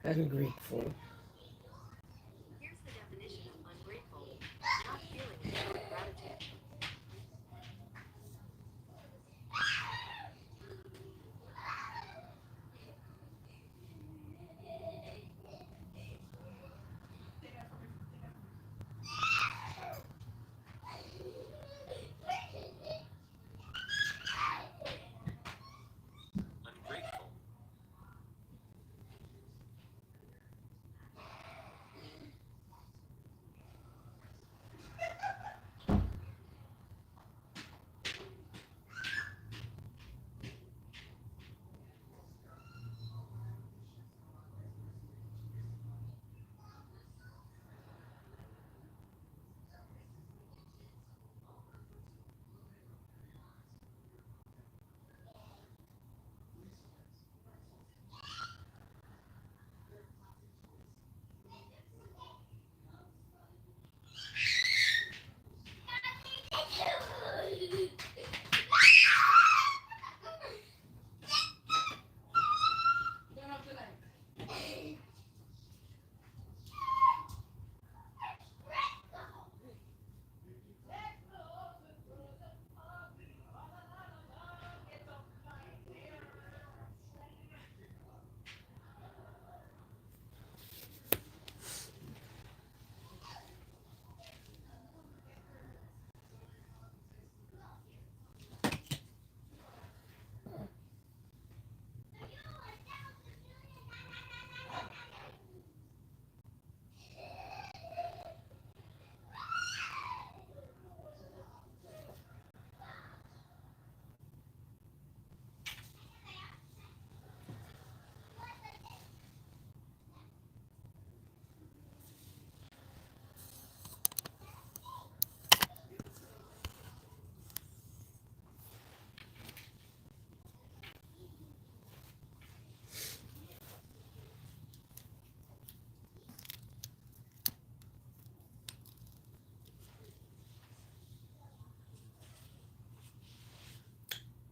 Ungrateful. Here's the definition of ungrateful: not feeling and showing gratitude. Ungrateful.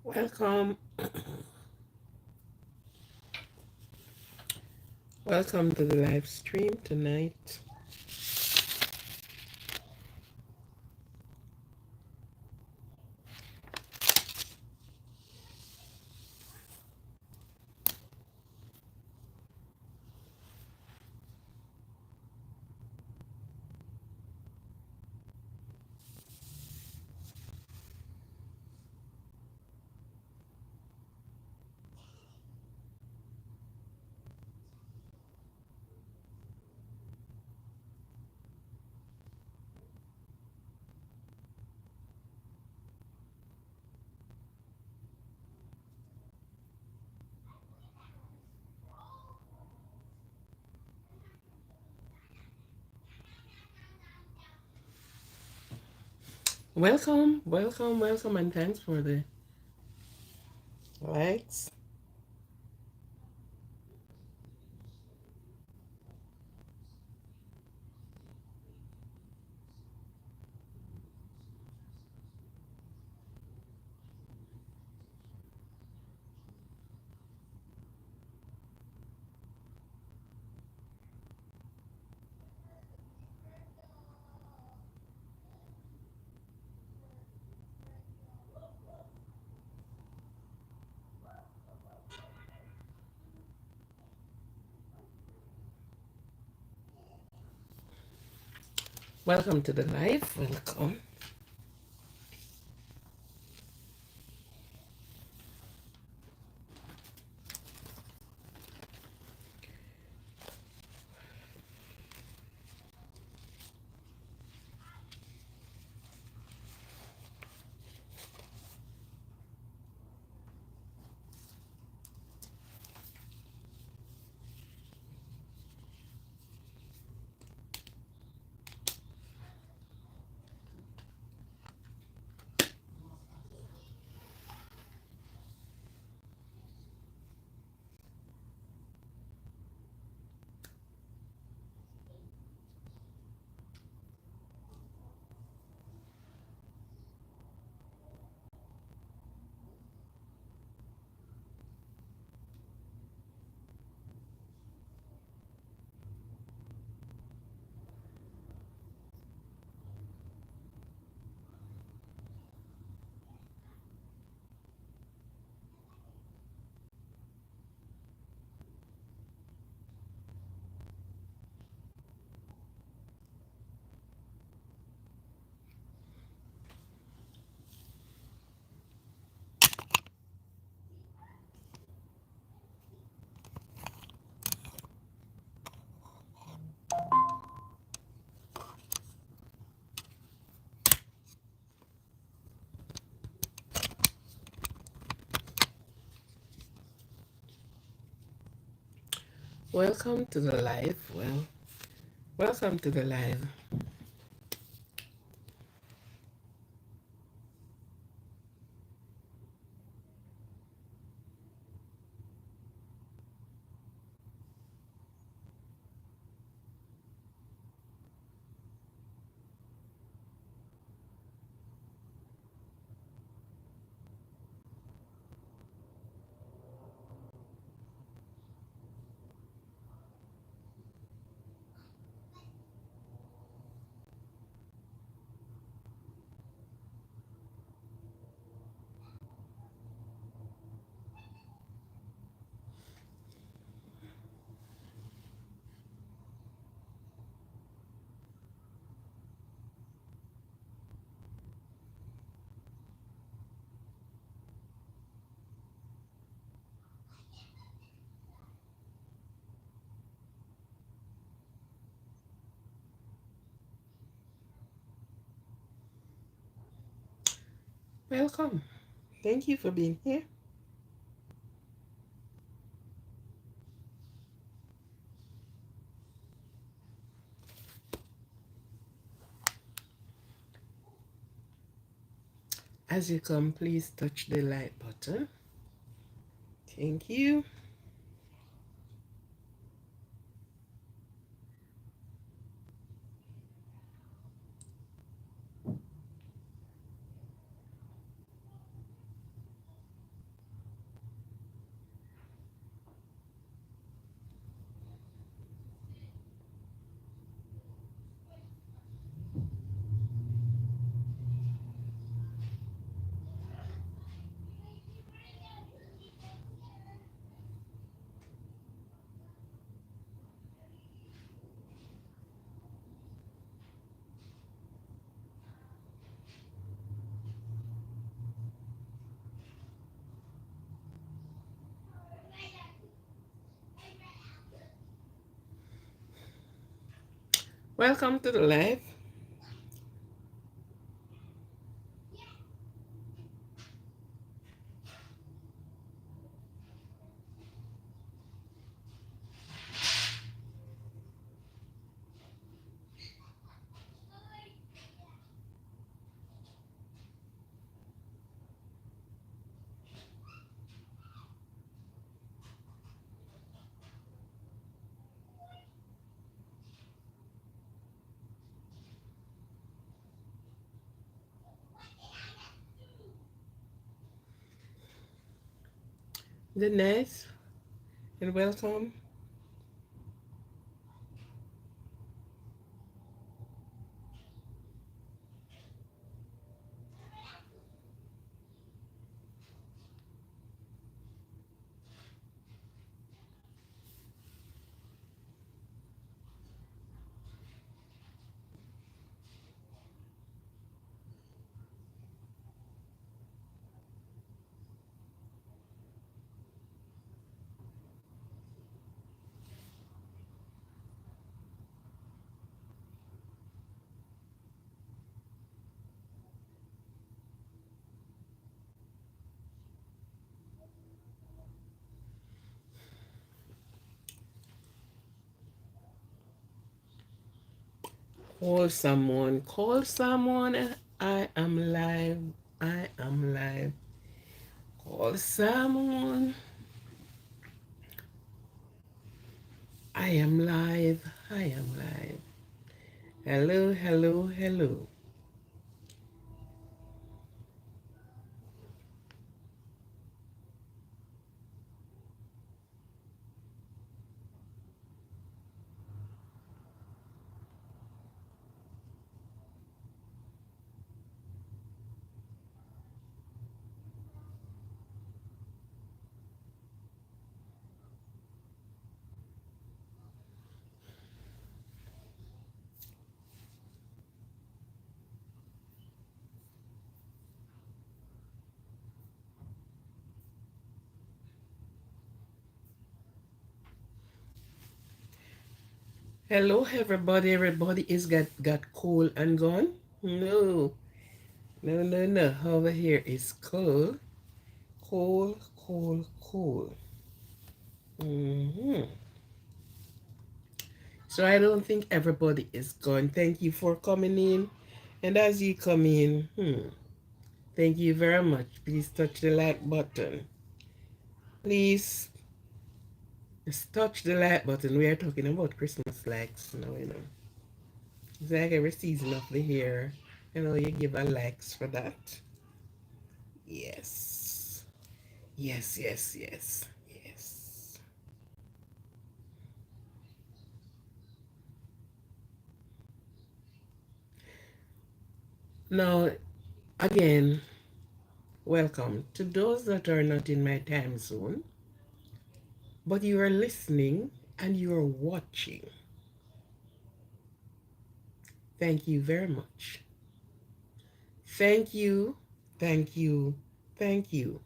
Welcome. Welcome to the live stream tonight. Welcome, welcome, welcome, and thanks for the likes. Welcome to the live. Welcome. Welcome to the live. Welcome to the live. Welcome. Thank you for being here. As you come, please touch the like button. Thank you. Welcome to the live. Good night and welcome. Call someone. Call someone. I am live. I am live. Call someone. I am live. I am live. Hello, hello, hello. Hello, everybody. Everybody is got cold and gone? No, no, no, no. Over here is cold, cold, cold, cold. Mm-hmm. So I don't think everybody is gone. Thank you for coming in. And as you come in, thank you very much. Please touch the like button. Please just touch the like button. We are talking about Christmas likes now. It's like every season of the year. You give a likes for that. Yes. Yes, yes, yes, yes. Now, again, welcome to those that are not in my time zone, but you are listening and you are watching. Thank you very much. Thank you, thank you, thank you.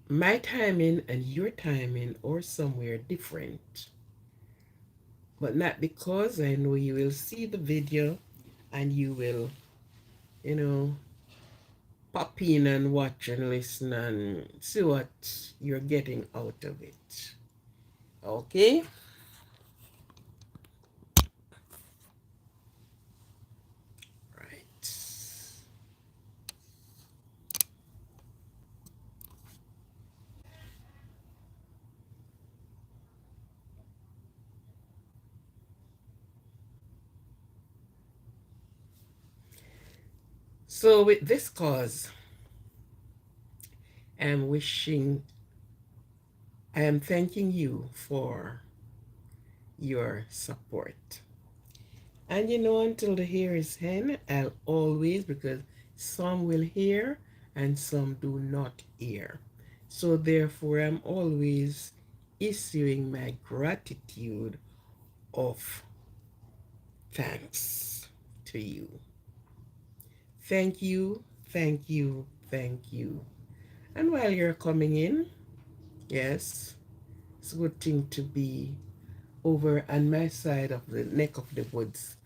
My timing and your timing are somewhere different, but not because I know you will see the video and you will, you know, pop in and watch and listen and see what you're getting out of it. Okay? Right. So, with this cause, I'm wishing, I am thanking you for your support. And until the hair is hen, I'll always, because some will hear and some do not hear. So, therefore, I'm always issuing my gratitude of thanks to you. Thank you, thank you, thank you. And while you're coming in, yes, it's a good thing to be over on my side of the neck of the woods.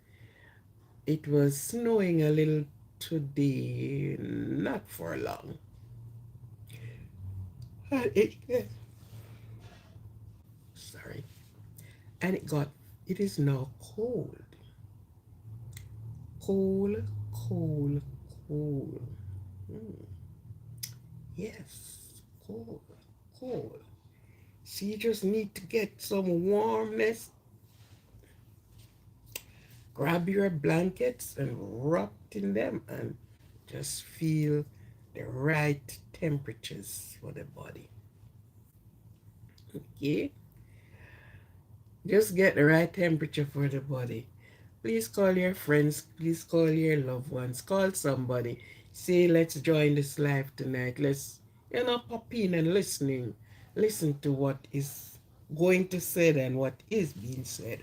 It was snowing a little today, not for long. And sorry. And it is now cold. Cold, cold, cold. Mm, yes, cold, cold. So you just need to get some warmness. Grab your blankets and wrap in them and just feel the right temperatures for the body. Okay? Just get the right temperature for the body. Please call your friends, please call your loved ones, call somebody. Say, let's join this live tonight. Let's, pop in and listen to what is going to said and what is being said.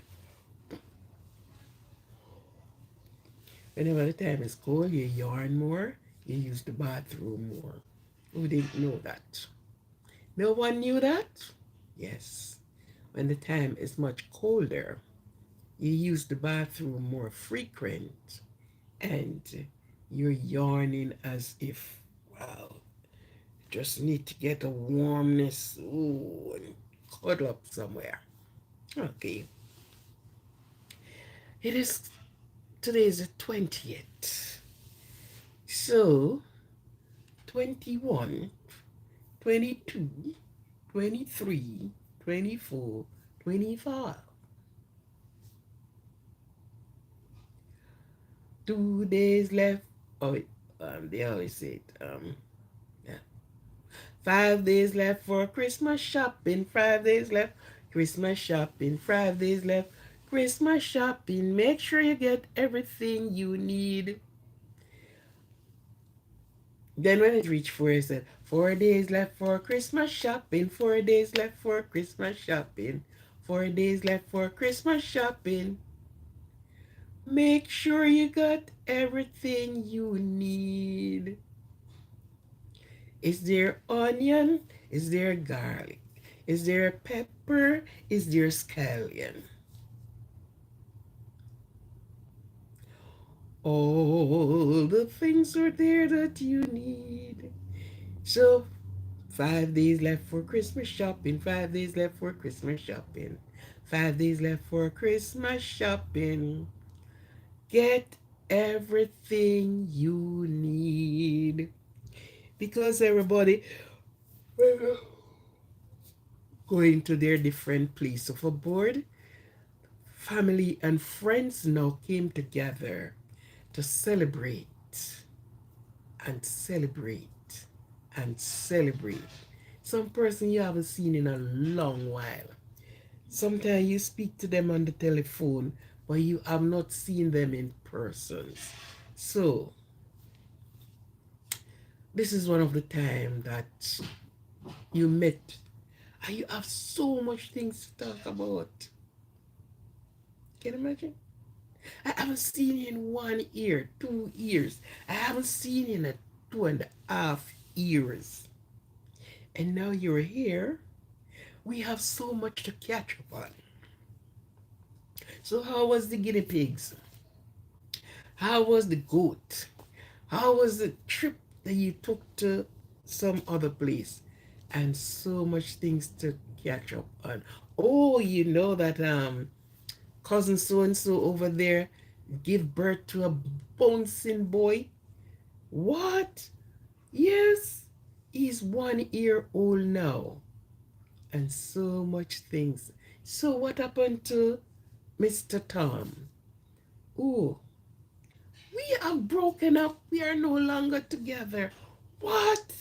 Whenever the time is cold, you yarn more, you use the bathroom more. Who didn't know that? No one knew that? Yes. When the time is much colder, you use the bathroom more frequent and you're yawning as if, wow, just need to get a warmness, ooh, and cuddle up somewhere. Okay. It is, today is the 20th. So, 21, 22, 23, 24, 25. 2 days left. Oh, wait, they always say it. Yeah. 5 days left for Christmas shopping. 5 days left. Christmas shopping. 5 days left. Christmas shopping. Make sure you get everything you need. Then when it reached four, it said, 4 days left for Christmas shopping. 4 days left for Christmas shopping. 4 days left for Christmas shopping. Make sure you got everything you need. Is there onion? Is there garlic? Is there pepper? Is there scallion? All the things are there that you need. So 5 days left for Christmas shopping. 5 days left for Christmas shopping. 5 days left for Christmas shopping. Get everything you need. Because everybody going to their different place of abode, family and friends now came together to celebrate and celebrate and celebrate. Some person you haven't seen in a long while. Sometimes you speak to them on the telephone, but you have not seen them in person. So this is one of the time that you met and you have so much things to talk about. Can you imagine? I haven't seen you in 1 year, 2 years. I haven't seen you in 2.5 years. And now you're here. We have so much to catch up on. So how was the guinea pigs? How was the goat? How was the trip that you took to some other place? And so much things to catch up on. Oh, you know that cousin so and so over there give birth to a bouncing boy. What? Yes, he's 1 year old now. And so much things. So what happened to Mr. Tom? Oh, we have broken up. We are no longer together. What?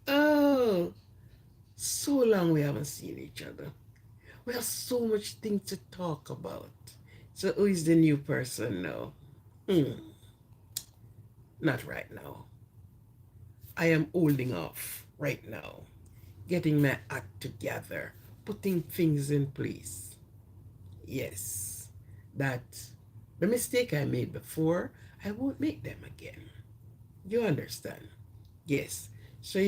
Oh, so long we haven't seen each other. We have so much things to talk about. So who is the new person now? Hmm, not right now. I am holding off right now, getting my act together, putting things in place. Yes, that the mistake I made before, I won't make them again. You understand? Yes. So,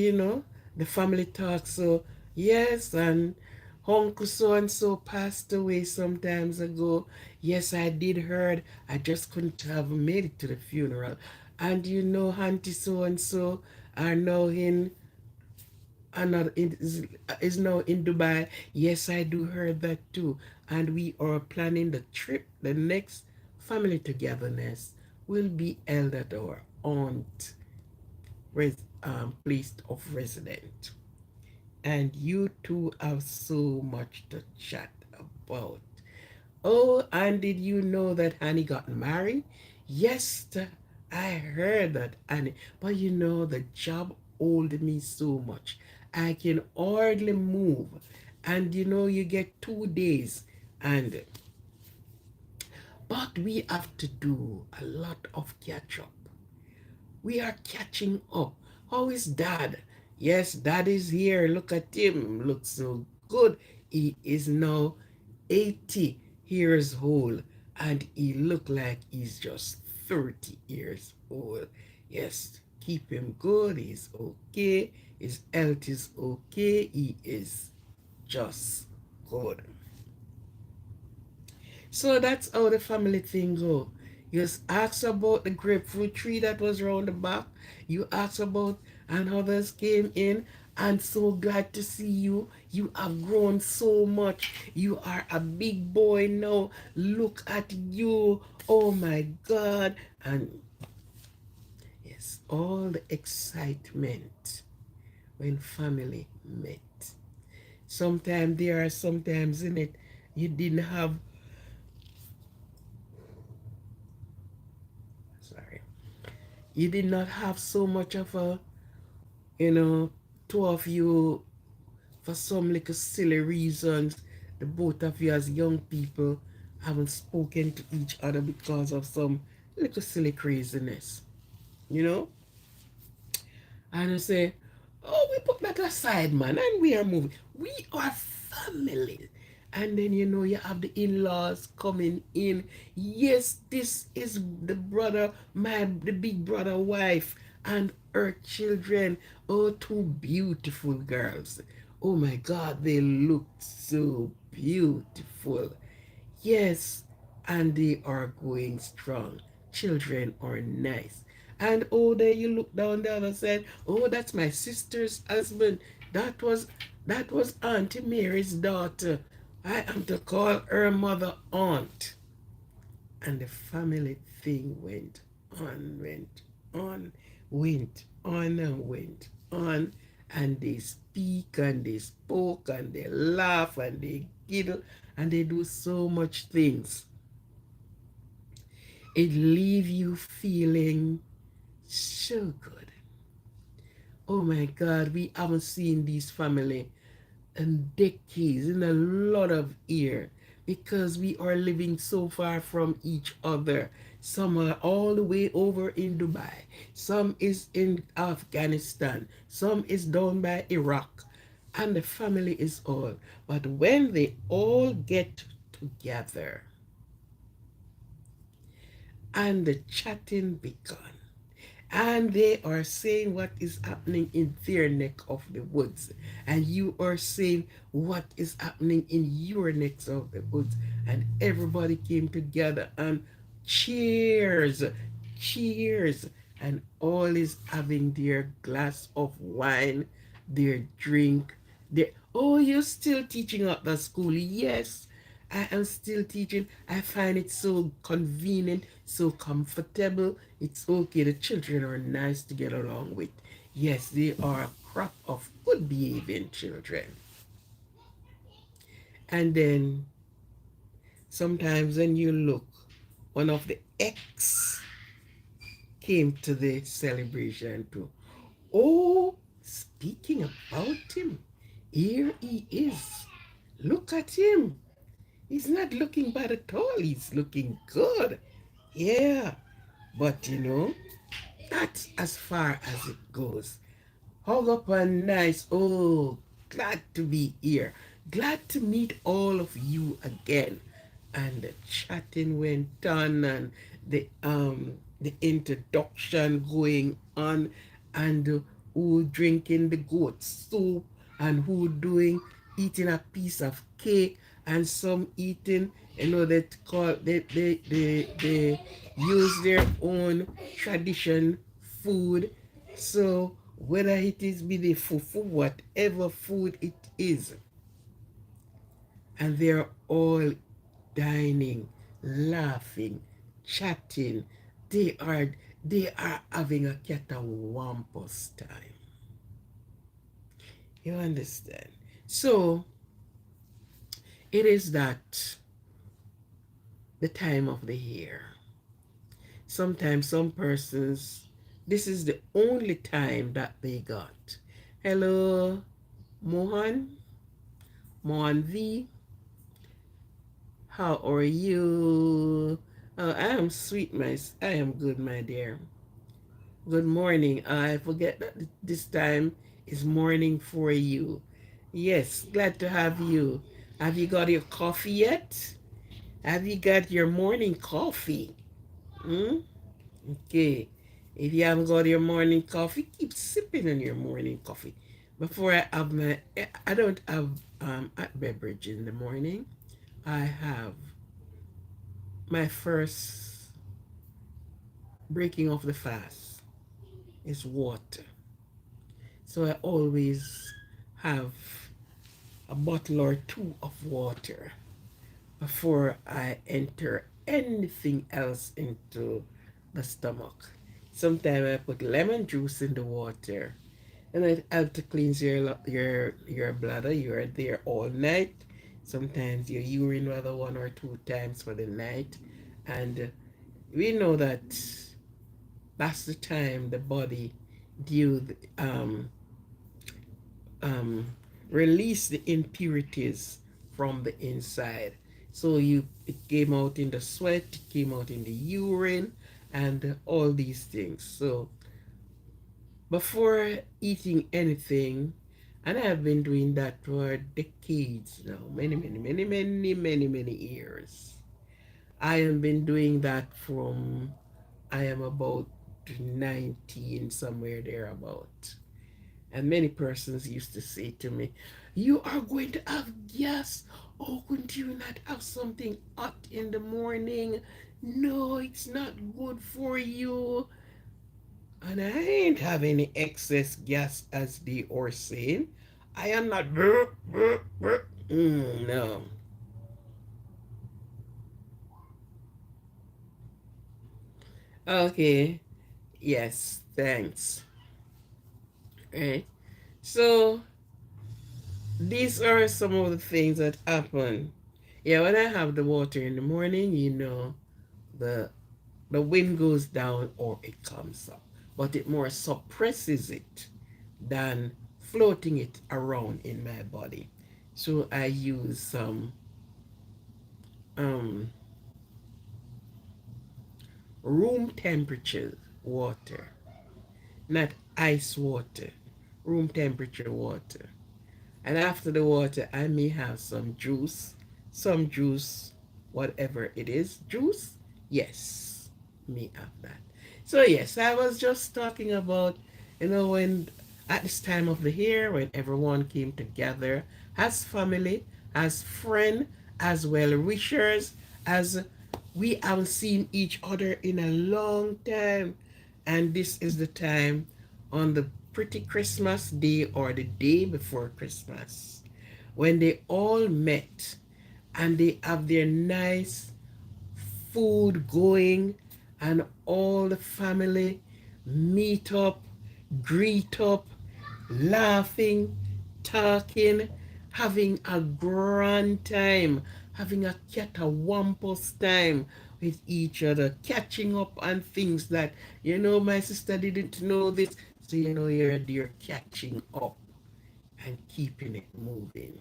the family talk. So, yes, and Uncle so and so passed away some times ago. Yes, I did heard. I just couldn't have made it to the funeral. And Auntie so and so are now in another is now in Dubai. Yes, I do heard that too. And we are planning the trip. The next family togetherness will be held at our aunt place of residence. And you two have so much to chat about. Oh, and did you know that Annie got married? Yes, I heard that, Annie. But the job hold me so much. I can hardly move. And you get 2 days. But we have to do a lot of catch up. We are catching up. How is dad? Yes, dad is here. Look at him. Looks so good. He is now 80 years old and he look like he's just 30 years old. Yes, keep him good. He's okay. His health is okay. He is just good. So that's how the family thing go. You just ask about the grapefruit tree that was around the back. You ask about and others came in. And so glad to see you. You have grown so much. You are a big boy now. Look at you. Oh my God. And yes, all the excitement when family met. Sometimes there are sometimes in it you didn't have, sorry, you did not have so much of a, you know, two of you, for some little silly reasons, the both of you as young people haven't spoken to each other because of some little silly craziness, you know? And I say, oh, we put that aside, man, and we are moving. We are family. And then, you have the in-laws coming in. Yes, this is the brother, the big brother wife and her children. Oh, two beautiful girls. Oh my God, they look so beautiful. Yes, and they are going strong. Children are nice. And oh, there you look down the other side. Oh, that's my sister's husband. That was Auntie Mary's daughter. I am to call her mother aunt. And the family thing on, went on and went on. And they speak and they spoke and they laugh and they giggle and they do so much things. It leave you feeling so good. Oh my God, we haven't seen these family in decades, in a lot of years, because we are living so far from each other. Some are all the way over in Dubai, some is in Afghanistan, some is down by Iraq, and the family is all. But when they all get together and the chatting begun, and they are saying what is happening in their neck of the woods, and you are saying what is happening in your necks of the woods, and everybody came together and cheers, cheers, and all is having their glass of wine, their drink, their, oh, you're still teaching at the school? Yes, I am still teaching. I find it so convenient, so comfortable. It's okay. The children are nice to get along with. Yes, they are a crop of good behaving children. And then sometimes when you look, one of the ex came to the celebration too. Oh, speaking about him, here he is. Look at him. He's not looking bad at all. He's looking good. Yeah. But that's as far as it goes. Hug up and nice. Oh, glad to be here. Glad to meet all of you again. And the chatting went on and the introduction going on, and who drinking the goat soup, and who doing eating a piece of cake, and some eating, they call they use their own tradition food. So whether it is be the fufu, whatever food it is, and they're all dining, laughing, chatting. They are they are having a catawampus time. You understand? So it is that the time of the year. Sometimes some persons, this is the only time that they got. Hello, Mohan, Mohan V. How are you? I am sweet, I am good, my dear. Good morning. I forget that this time is morning for you. Yes, glad to have you. Have you got your coffee yet? Have you got your morning coffee? Hmm? Okay. If you haven't got your morning coffee, keep sipping on your morning coffee. Before I have I don't have a beverage in the morning. I have my first breaking of the fast is water. So I always have a bottle or two of water before I enter anything else into the stomach. Sometimes I put lemon juice in the water, and it helps to cleanse your bladder. You're there all night. Sometimes your urine rather one or two times for the night, and we know that that's the time the body do um, release the impurities from the inside. So it came out in the sweat, it came out in the urine, and all these things. So before eating anything, and I've been doing that for decades now, many years. I have been doing that from I am about 19, somewhere thereabout. And many persons used to say to me, "You are going to have gas. Oh, couldn't you not have something hot in the morning? No, it's not good for you." And I ain't have any excess gas as they are saying. I am not. No. Okay. Yes. Thanks. Right. So these are some of the things that happen. Yeah, when I have the water in the morning, the the wind goes down or it comes up, but it more suppresses it than floating it around in my body. So I use some um, room temperature water, not ice water, room temperature water. And after the water, I may have some juice, whatever it is. Juice? Yes, may have that. So, yes, I was just talking about, when at this time of the year, when everyone came together as family, as friend, as well wishers, as we haven't seen each other in a long time. And this is the time on the pretty Christmas day or the day before Christmas when they all met and they have their nice food going and all the family meet up, greet up, laughing, talking, having a grand time, having a catawampus time with each other, catching up on things that, my sister didn't know this, so you're catching up and keeping it moving.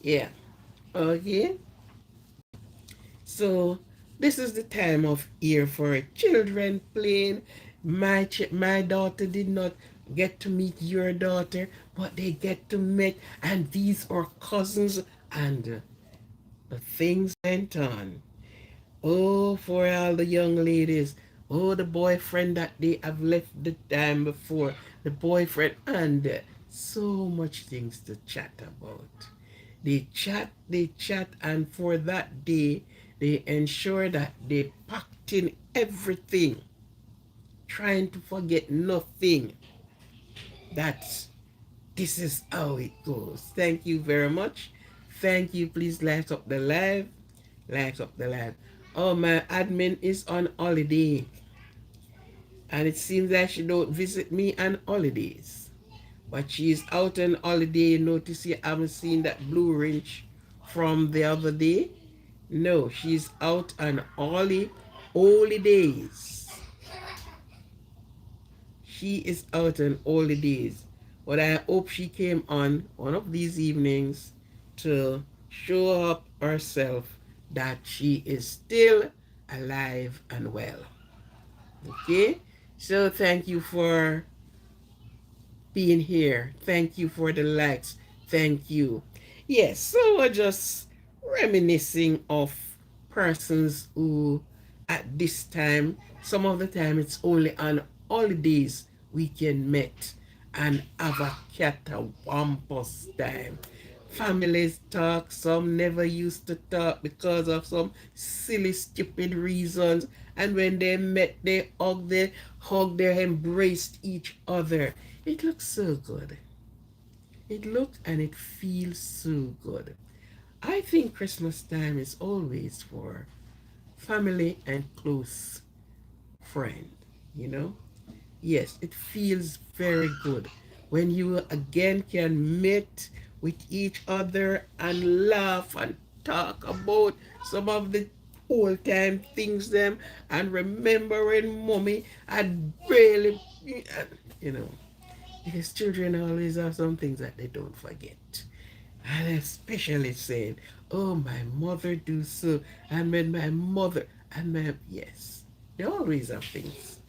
Yeah. Okay. So this is the time of year for children playing. My daughter did not get to meet your daughter, but they get to meet, and these are cousins, and the things went on. Oh, for all the young ladies. Oh, the boyfriend that they have left the time before. The boyfriend, and so much things to chat about. They chat, and for that day, they ensure that they packed in everything, trying to forget nothing. That's This is how it goes. Thank you very much. Thank you. Please light up the live. Light up the live. Oh, my admin is on holiday, and it seems that she don't visit me on holidays. But she's out on holiday. Notice you haven't seen that blue rinch from the other day. No, she's out on holidays. She is out on holidays. But I hope she came on one of these evenings to show up herself that she is still alive and well. Okay? So thank you for being here. Thank you for the likes. Thank you. Yes, so we're just reminiscing of persons who, at this time, some of the time it's only on holidays we can meet and have a catawampus time. Families talk, some never used to talk because of some silly, stupid reasons. And when they met, they hugged, they embraced each other. It looks so good. It looks and it feels so good. I think Christmas time is always for family and close friend, you know? Yes, it feels very good when you again can meet with each other and laugh and talk about some of the old time things them and remembering mommy had really, you know, because children always have some things that they don't forget. And especially saying, oh, my mother do so, and when my mother, and my, yes, they always have things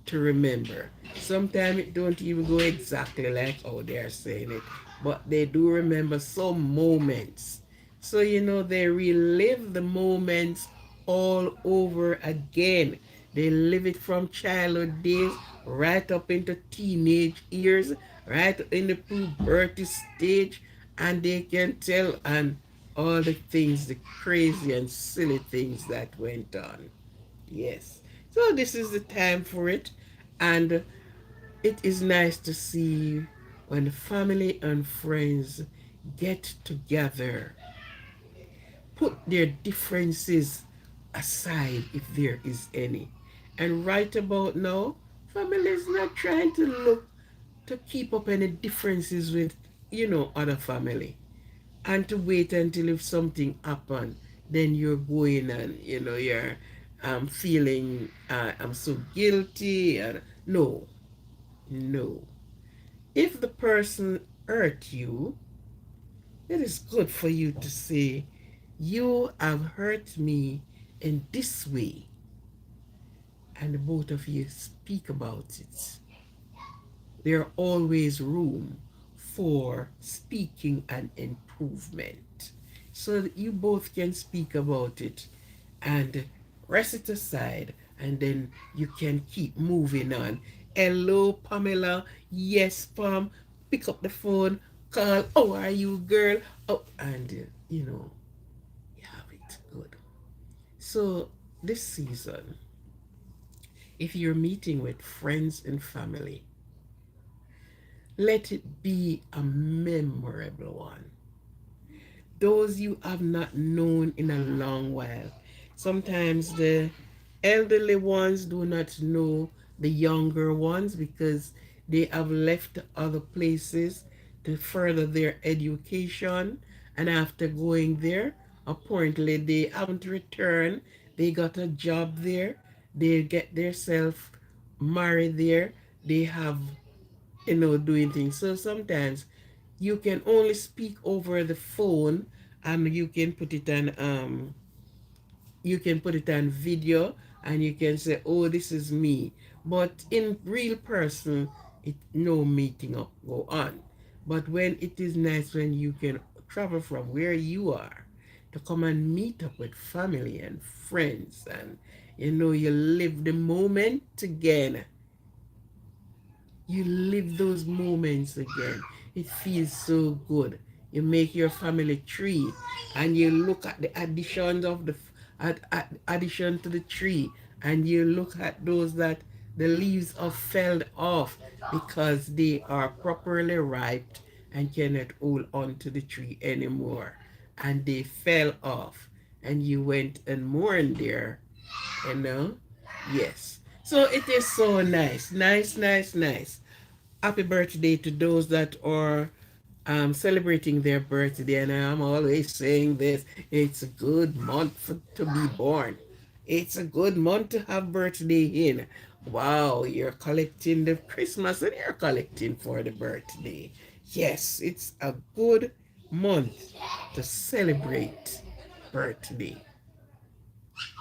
to remember. Sometimes it don't even go exactly like how they're saying it, but they do remember some moments. So, they relive the moments all over again. They live it from childhood days right up into teenage years, right in the puberty stage, and they can tell and all the things, the crazy and silly things that went on. Yes. So this is the time for it. And it is nice to see when family and friends get together, put their differences aside if there is any. And right about now, family is not trying to look to keep up any differences with, other family. And to wait until if something happen, then you're going and, you're feeling, I'm so guilty. And no, no. If the person hurt you, it is good for you to say, you have hurt me in this way, and the both of you speak about it. There always room for speaking and improvement so that you both can speak about it and rest it aside, and then you can keep moving on. Hello, Pamela. Yes, Pam. Pick up the phone, call. How are you, girl? Oh, and you have it good. So this season, if you're meeting with friends and family, let it be a memorable one. Those you have not known in a long while. Sometimes the elderly ones do not know the younger ones because they have left other places to further their education, and after going there, apparently they haven't returned. They got a job there, they get themselves married there, they have doing things. So sometimes you can only speak over the phone, and you can put it on video, and you can say, oh, this is me. But in real person, it no meeting up go on. But when it is nice when you can travel from where you are to come and meet up with family and friends, and you live the moment again. You live those moments again. It feels so good. You make your family tree, and you look at the additions of at addition to the tree, and you look at those that the leaves are felled off because they are properly ripe and cannot hold on to the tree anymore, and they fell off, and you went and mourned there, you know yes. So it is so nice, nice, nice, nice. Happy birthday to those that are celebrating their birthday. And I'm always saying this, it's a good month to be born. It's a good month to have birthday in. Wow, you're collecting the Christmas and you're collecting for the birthday. Yes, it's a good month to celebrate birthday.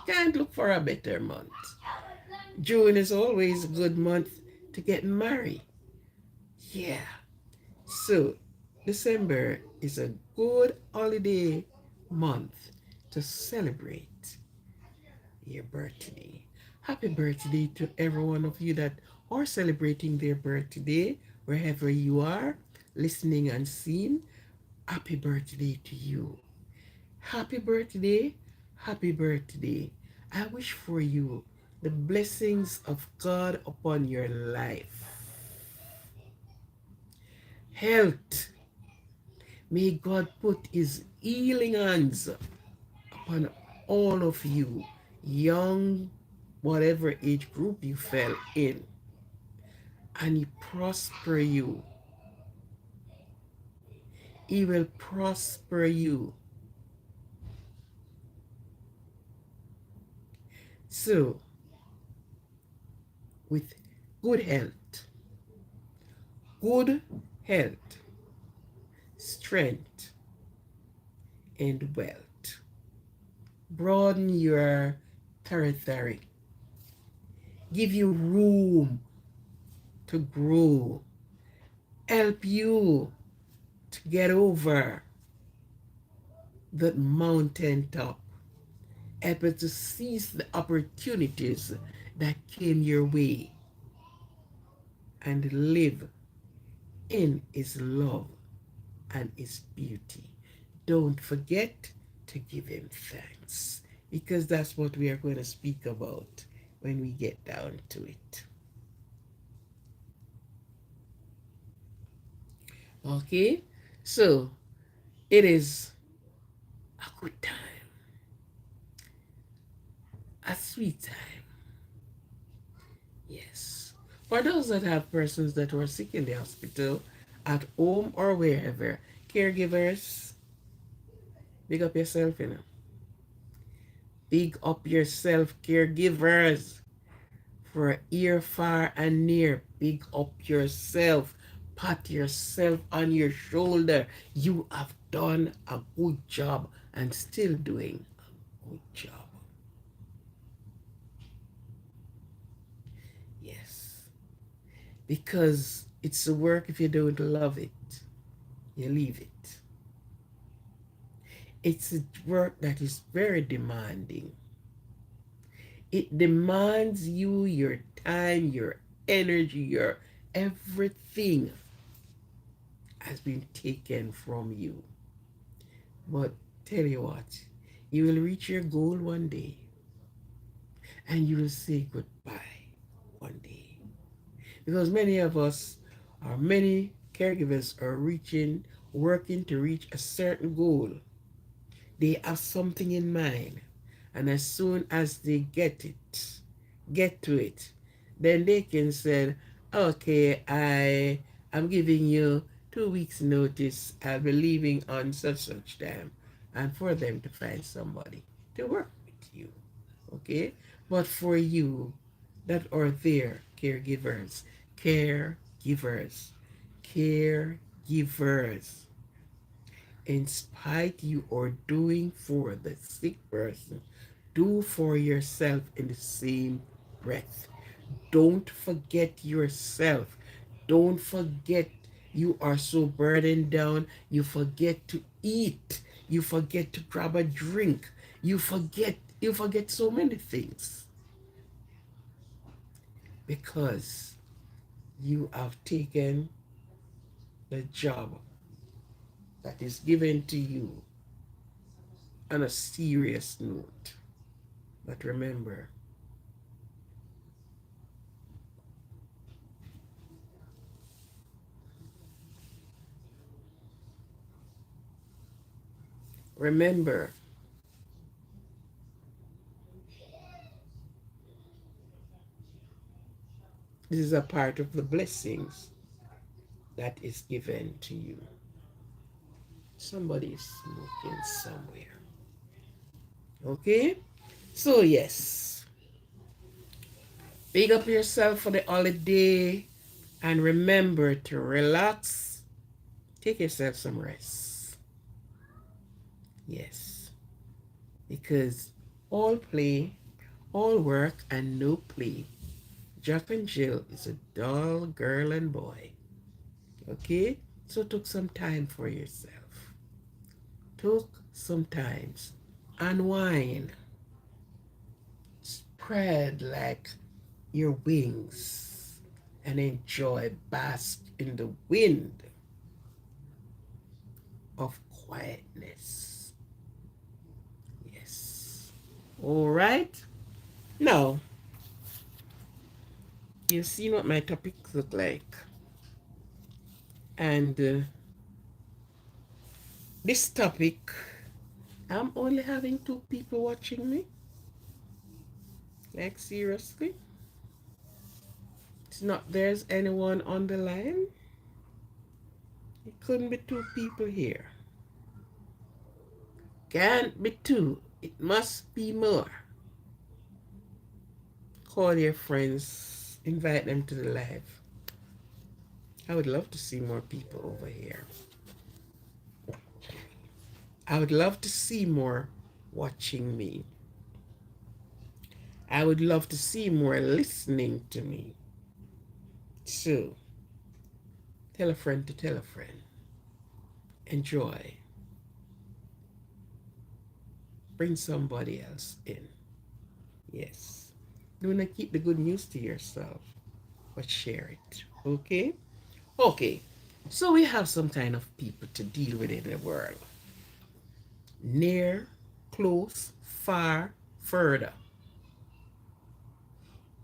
Can't look for a better month. June is always a good month to get married. Yeah. So, December is a good holiday month to celebrate your birthday. Happy birthday to every one of you that are celebrating their birthday, wherever you are, listening and seeing. Happy birthday to you. Happy birthday. Happy birthday. I wish for you the blessings of God upon your life. Health. May God put his healing hands upon all of you, young, whatever age group you fell in, and he prosper you. He will prosper you. So, with good health, good health, strength, and wealth, broaden your territory, give you room to grow, help you to get over that mountaintop, able to seize the opportunities that came your way and live in his love and his beauty. Don't forget to give him thanks, because that's what we are going to speak about when we get down to it. Okay? So it is a good time, a sweet time. Yes. For those that have persons that were sick in the hospital, at home or wherever, caregivers, big up yourself, you know. Big up yourself, caregivers. For ear far and near, big up yourself. Pat yourself on your shoulder. You have done a good job and still doing a good job. Yes. Because it's a work, if you don't love it, you leave it. It's a work that is very demanding. It demands you, your time, your energy, your everything has been taken from you. But tell you what, you will reach your goal one day and you will say goodbye one day. Because many of us, or many caregivers, are working to reach a certain goal. They have something in mind. And as soon as they get to it, then they can say, okay, I'm giving you 2 weeks notice. I'll be leaving on such time. And for them to find somebody to work with you. Okay? But for you that are there, caregivers, caregivers, in spite you are doing for the sick person, do for yourself in the same breath. Don't forget yourself. Don't forget you are so burdened down. You forget to eat. You forget to grab a drink. You forget so many things because you have taken the job that is given to you on a serious note. But remember, this is a part of the blessings that is given to you. Somebody is smoking somewhere. Okay? So, yes, big up yourself for the holiday and remember to relax. Take yourself some rest. Yes, because all play, all work, and no play. Jack and Jill is a dull girl and boy. Okay? So, took some time for yourself. Took some time. Unwind. Spread like your wings and enjoy, bask in the wind of quietness. Yes. All right. Now, you've seen what my topics look like. And this topic, I'm only having 2 people watching me. Like, seriously? It's not there's anyone on the line? It couldn't be 2 people here. Can't be two. It must be more. Call your friends, invite them to the live. I would love to see more people over here. I would love to see more watching me. I would love to see more listening to me. So, tell a friend to tell a friend. Enjoy. Bring somebody else in. Yes. Do not keep the good news to yourself, but share it. Okay? Okay. So we have some kind of people to deal with in the world. Near, close, far, further.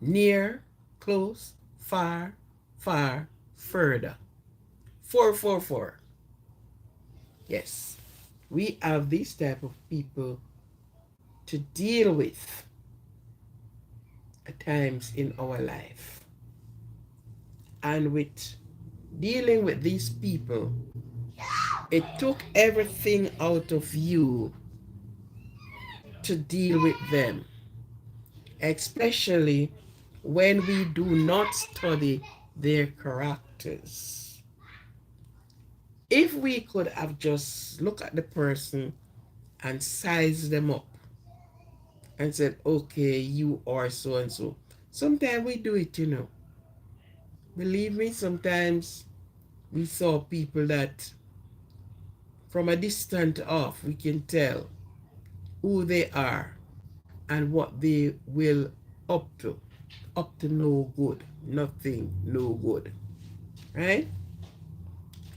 Near, close, far, far, further. 444. Yes, we have these type of people to deal with at times in our life. And with dealing with these people, it took everything out of you to deal with them, especially when we do not study their characters. If we could have just looked at the person and sized them up and said, okay, you are so and so. Sometimes we do it, you know. Believe me, sometimes we saw people that from a distance off, we can tell who they are and what they will up to. Up to no good. Nothing, no good. Right?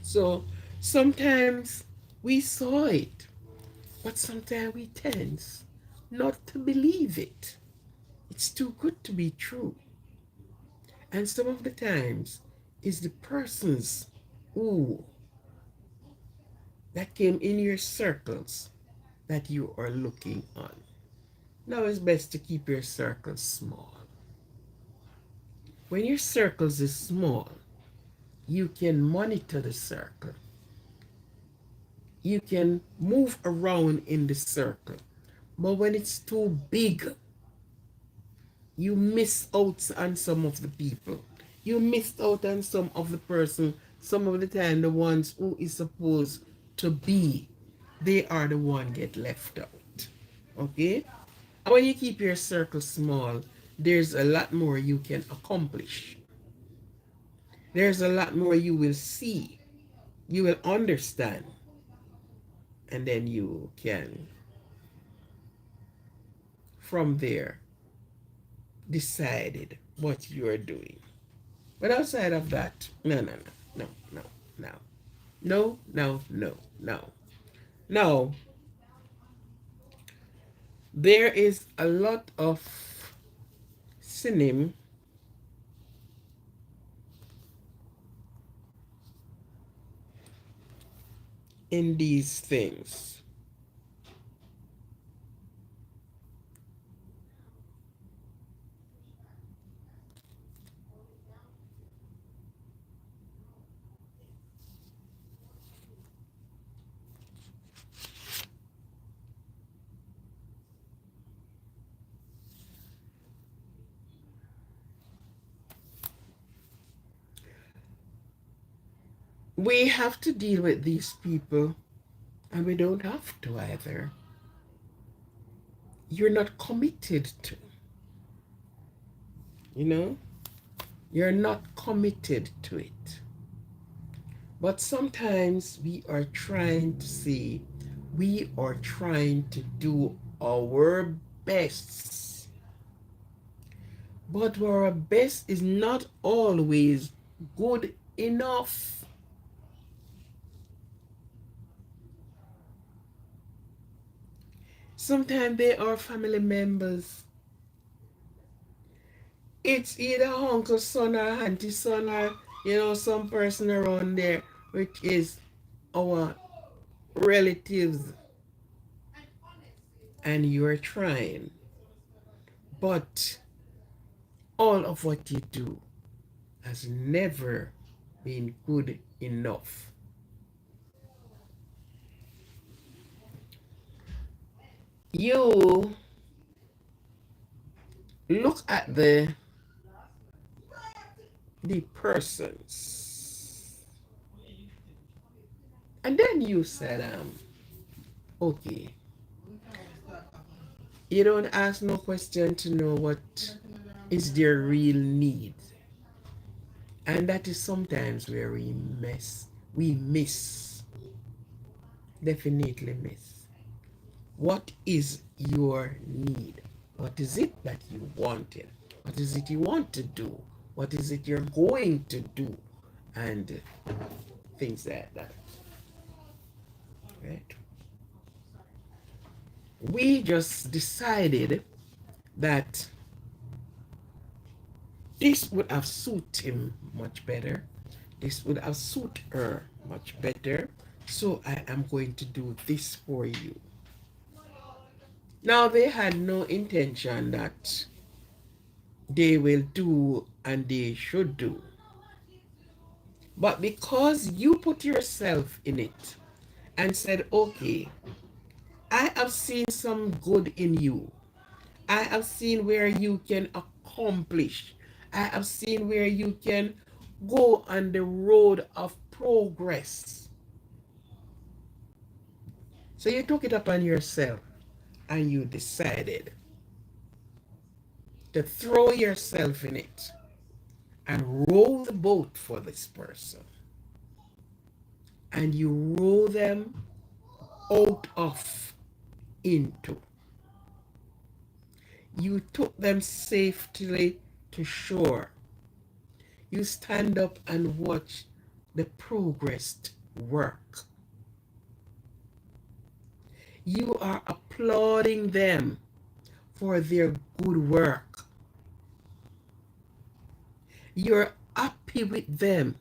So sometimes we saw it, but sometimes we tend not to believe it. It's too good to be true. And some of the times it's the persons who that came in your circles that you are looking on. Now it's best to keep your circles small. When your circles is small, you can monitor the circle. You can move around in the circle. But when it's too big, you miss out on some of the people. You missed out on some of the person. Some of the time, the ones who is supposed to be, they are the one get left out. Okay? And when you keep your circle small, there's a lot more you can accomplish. There's a lot more you will see. You will understand. And then you can, from there, decide what you're doing. But outside of that, no, no, no, no, no, no, no, no, no. Now, there is a lot of synonym in these things. We have to deal with these people, and we don't have to either. You're not committed to, you know? You're not committed to it. But sometimes we are trying to see, we are trying to do our best. But our best is not always good enough. Sometimes they are family members. It's either uncle son or auntie son or, you know, some person around there, which is our relatives. And you're trying. But all of what you do has never been good enough. You look at the persons, and then you said, okay, you don't ask no question to know what is their real need. And that is sometimes where we miss, definitely miss. What is your need? What is it that you wanted? What is it you want to do? What is it you're going to do? And things like that. Right? We just decided that this would have suited him much better. This would have suited her much better. So I am going to do this for you. Now they had no intention that they will do and they should do. But because you put yourself in it and said, okay, I have seen some good in you. I have seen where you can accomplish. I have seen where you can go on the road of progress. So you took it upon yourself and you decided to throw yourself in it and row the boat for this person. And you row them out of, into. You took them safely to shore. You stand up and watch the progress work. You are applauding them for their good work. You're happy with them.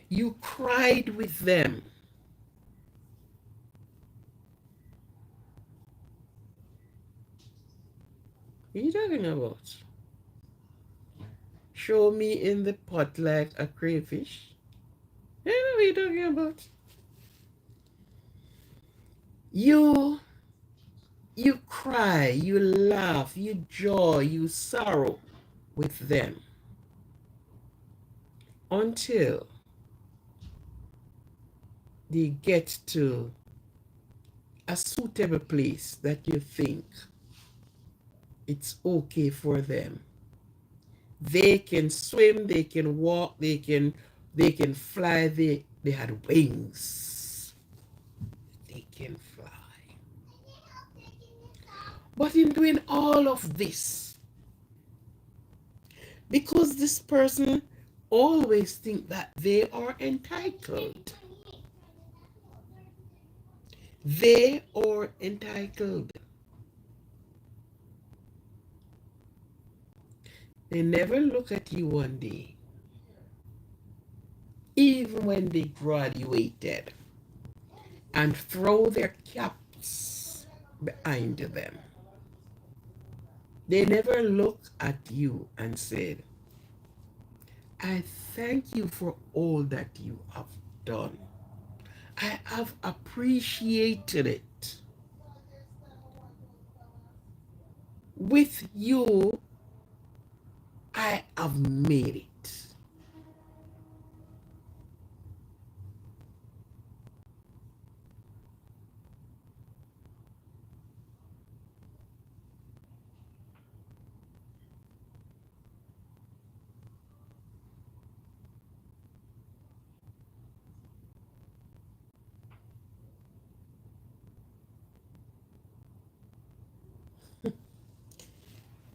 You cried with them. What are you talking about? Show me in the pot like a crayfish? I know what you're talking about. You you cry, you laugh, you joy, you sorrow with them until they get to a suitable place that you think it's okay for them. They can swim, they can walk, they can fly, they had wings. They can fly. But in doing all of this, because this person always think that they are entitled. They are entitled. They never look at you one day, even when they graduated, and throw their caps behind them. They never look at you and said, I thank you for all that you have done. I have appreciated it. With you, I have made it.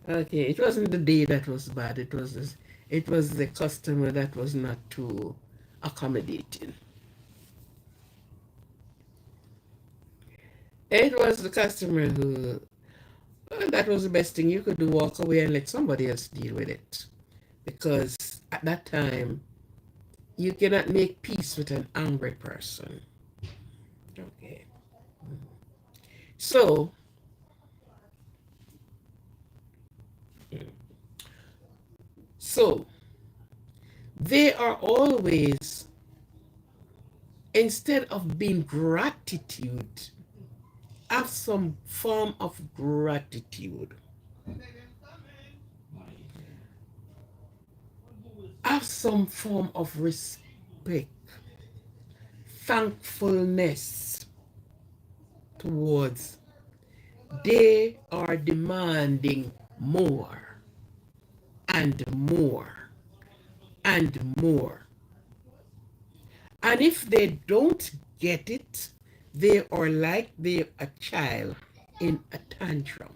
Okay, it wasn't the day that was bad. It was the customer that was not too accommodating. It was the customer who, well, that was the best thing you could do, walk away and let somebody else deal with it. Because at that time, you cannot make peace with an angry person. Okay. So, so they are always, instead of being gratitude, have some form of gratitude. Have some form of respect, thankfulness towards. They are demanding more and more and more. And if they don't get it, they are like they're a child in a tantrum.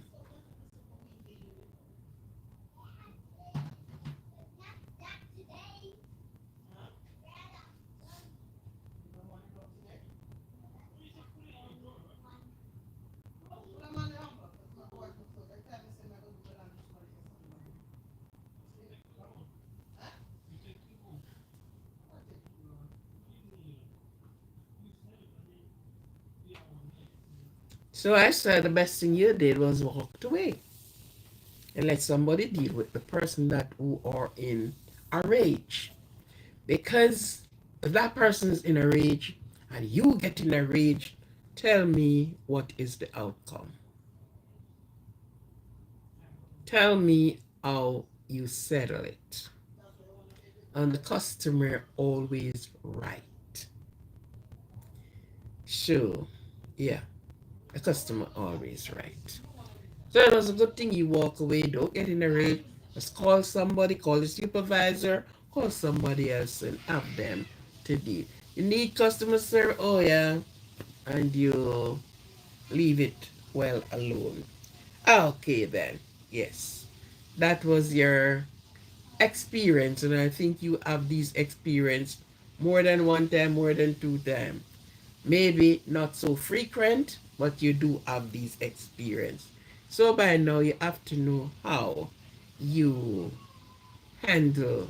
So I said the best thing you did was walked away and let somebody deal with the person that who are in a rage. Because if that person is in a rage and you get in a rage, tell me what is the outcome. Tell me how you settle it. And the customer always right. Sure. Yeah. The customer always right. So it was a good thing you walk away. Don't get in a rage. Just call somebody, call the supervisor, call somebody else and have them to deal. You need customer service, oh yeah, and you leave it well alone. Okay then, yes. That was your experience, and I think you have these experience more than one time, more than two times. Maybe not so frequent, but you do have these experience. So by now you have to know how you handle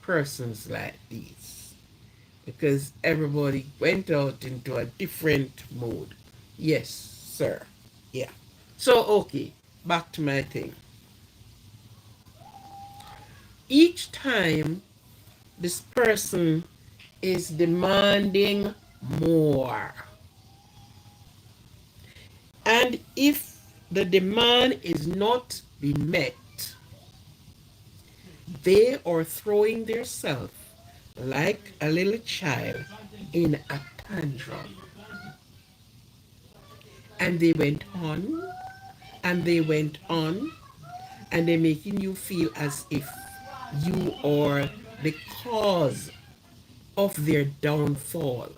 persons like these. Because everybody went out into a different mode. Yes, sir. Yeah. So okay, back to my thing. Each time this person is demanding more. And if the demand is not being met, they are throwing themselves like a little child in a tantrum. And they went on and they went on and they're making you feel as if you are the cause of their downfall.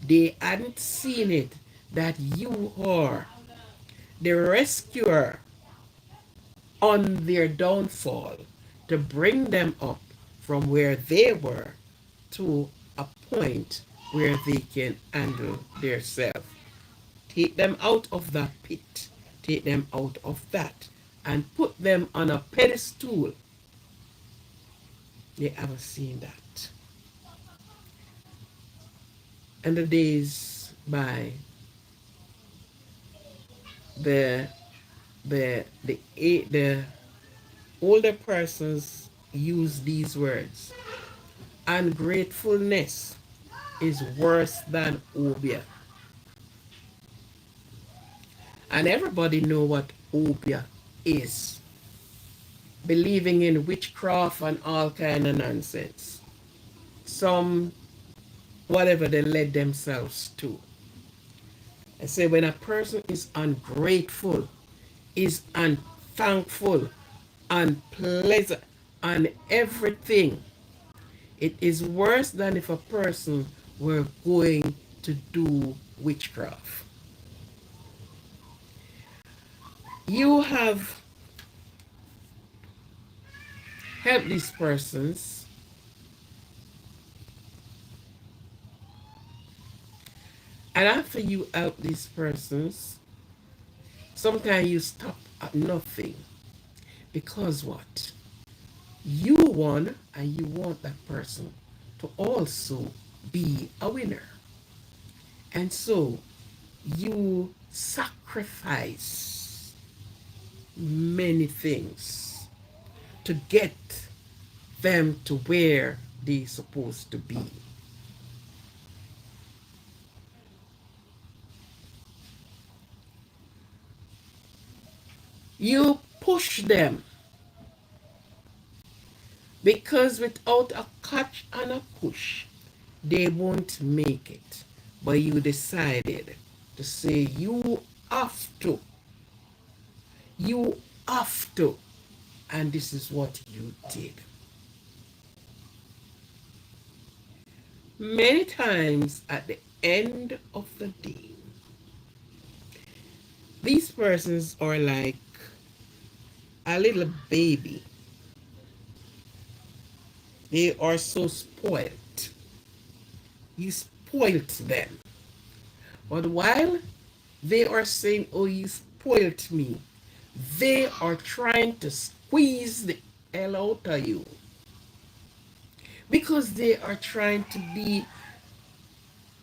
They hadn't seen it that you are the rescuer on their downfall to bring them up from where they were to a point where they can handle themselves. Take them out of that pit, take them out of that, and put them on a pedestal. You ever seen that? And the days by the the older persons use these words. Ungratefulness is worse than obia. And everybody know what obia is. Believing in witchcraft and all kind of nonsense. Some whatever they led themselves to. I say when a person is ungrateful, is unthankful, unpleasant, and everything, it is worse than if a person were going to do witchcraft. You have helped these persons, and after you help these persons, sometimes you stop at nothing. Because what? You won and you want that person to also be a winner. And so you sacrifice many things to get them to where they're supposed to be. You push them because without a catch and a push, they won't make it. But you decided to say, have to, you have to, and this is what you did. Many times at the end of the day, these persons are like a little baby. They are so spoiled. You spoilt them. But while they are saying, oh, you spoilt me, they are trying to squeeze the hell out of you. Because they are trying to be,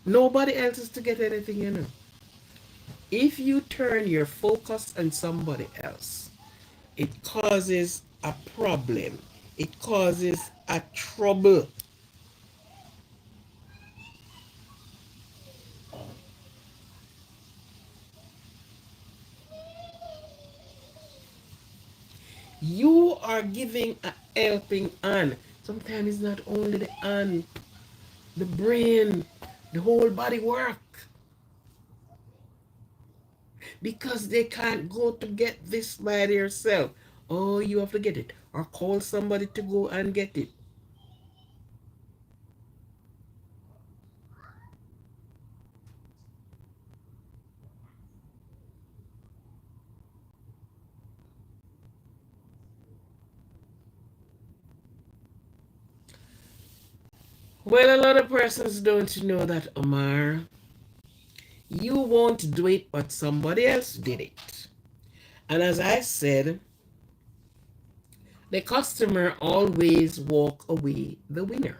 nobody else is to get anything, you know. If you turn your focus on somebody else, it causes a problem. It causes a trouble. You are giving a helping hand. Sometimes it's not only the hand, the brain, the whole body work. Because they can't go to get this by themselves. Oh, you have to get it. Or call somebody to go and get it. Well, a lot of persons don't know that, Omar. You won't do it, but somebody else did it. And as I said, the customer always walk away the winner.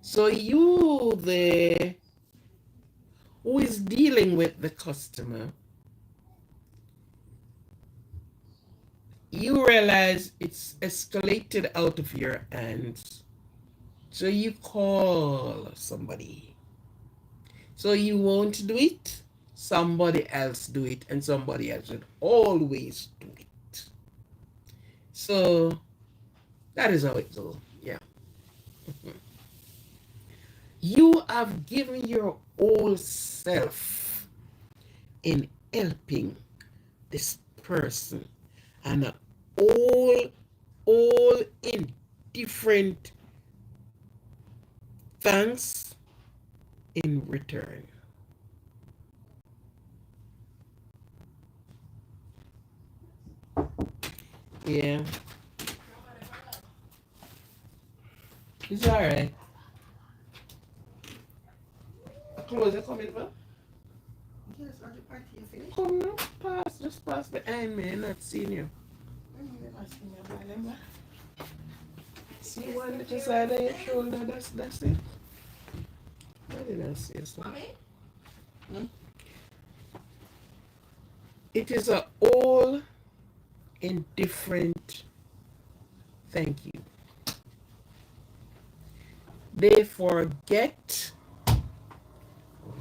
So you, the who is dealing with the customer, you realize it's escalated out of your hands. So you call somebody. So you won't do it, somebody else do it, and somebody else should always do it. So that is how it goes. Yeah. You have given your whole self in helping this person, and all in different thanks in return. Yeah, it's all right. Close the coming, bro. Yes, are the party you finished? Come now, pass, just pass behind me. I'm not seeing you. Asking me about them. See one little side of your shoulder. That's it. I didn't see so. Mommy? It is a all indifferent thank you. They forget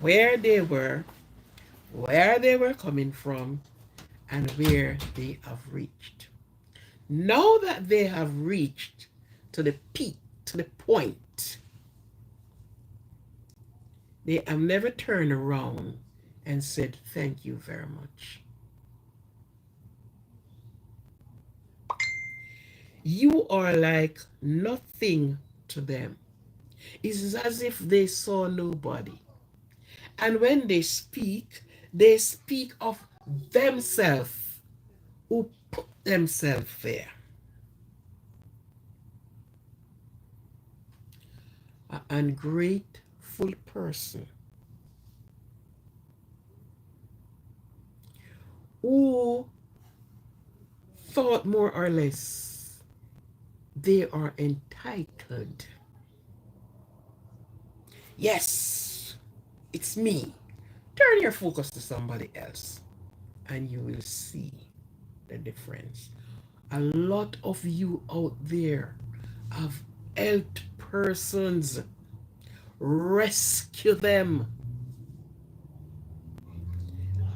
where they were coming from, and where they have reached. Now that they have reached to the peak, to the point, they have never turned around and said, thank you very much. You are like nothing to them. It's as if they saw nobody. And when they speak of themselves, who put themselves there. An ungrateful person who thought more or less they are entitled. Yes, it's me. Turn your focus to somebody else and you will see the difference. A lot of you out there have helped persons, rescue them,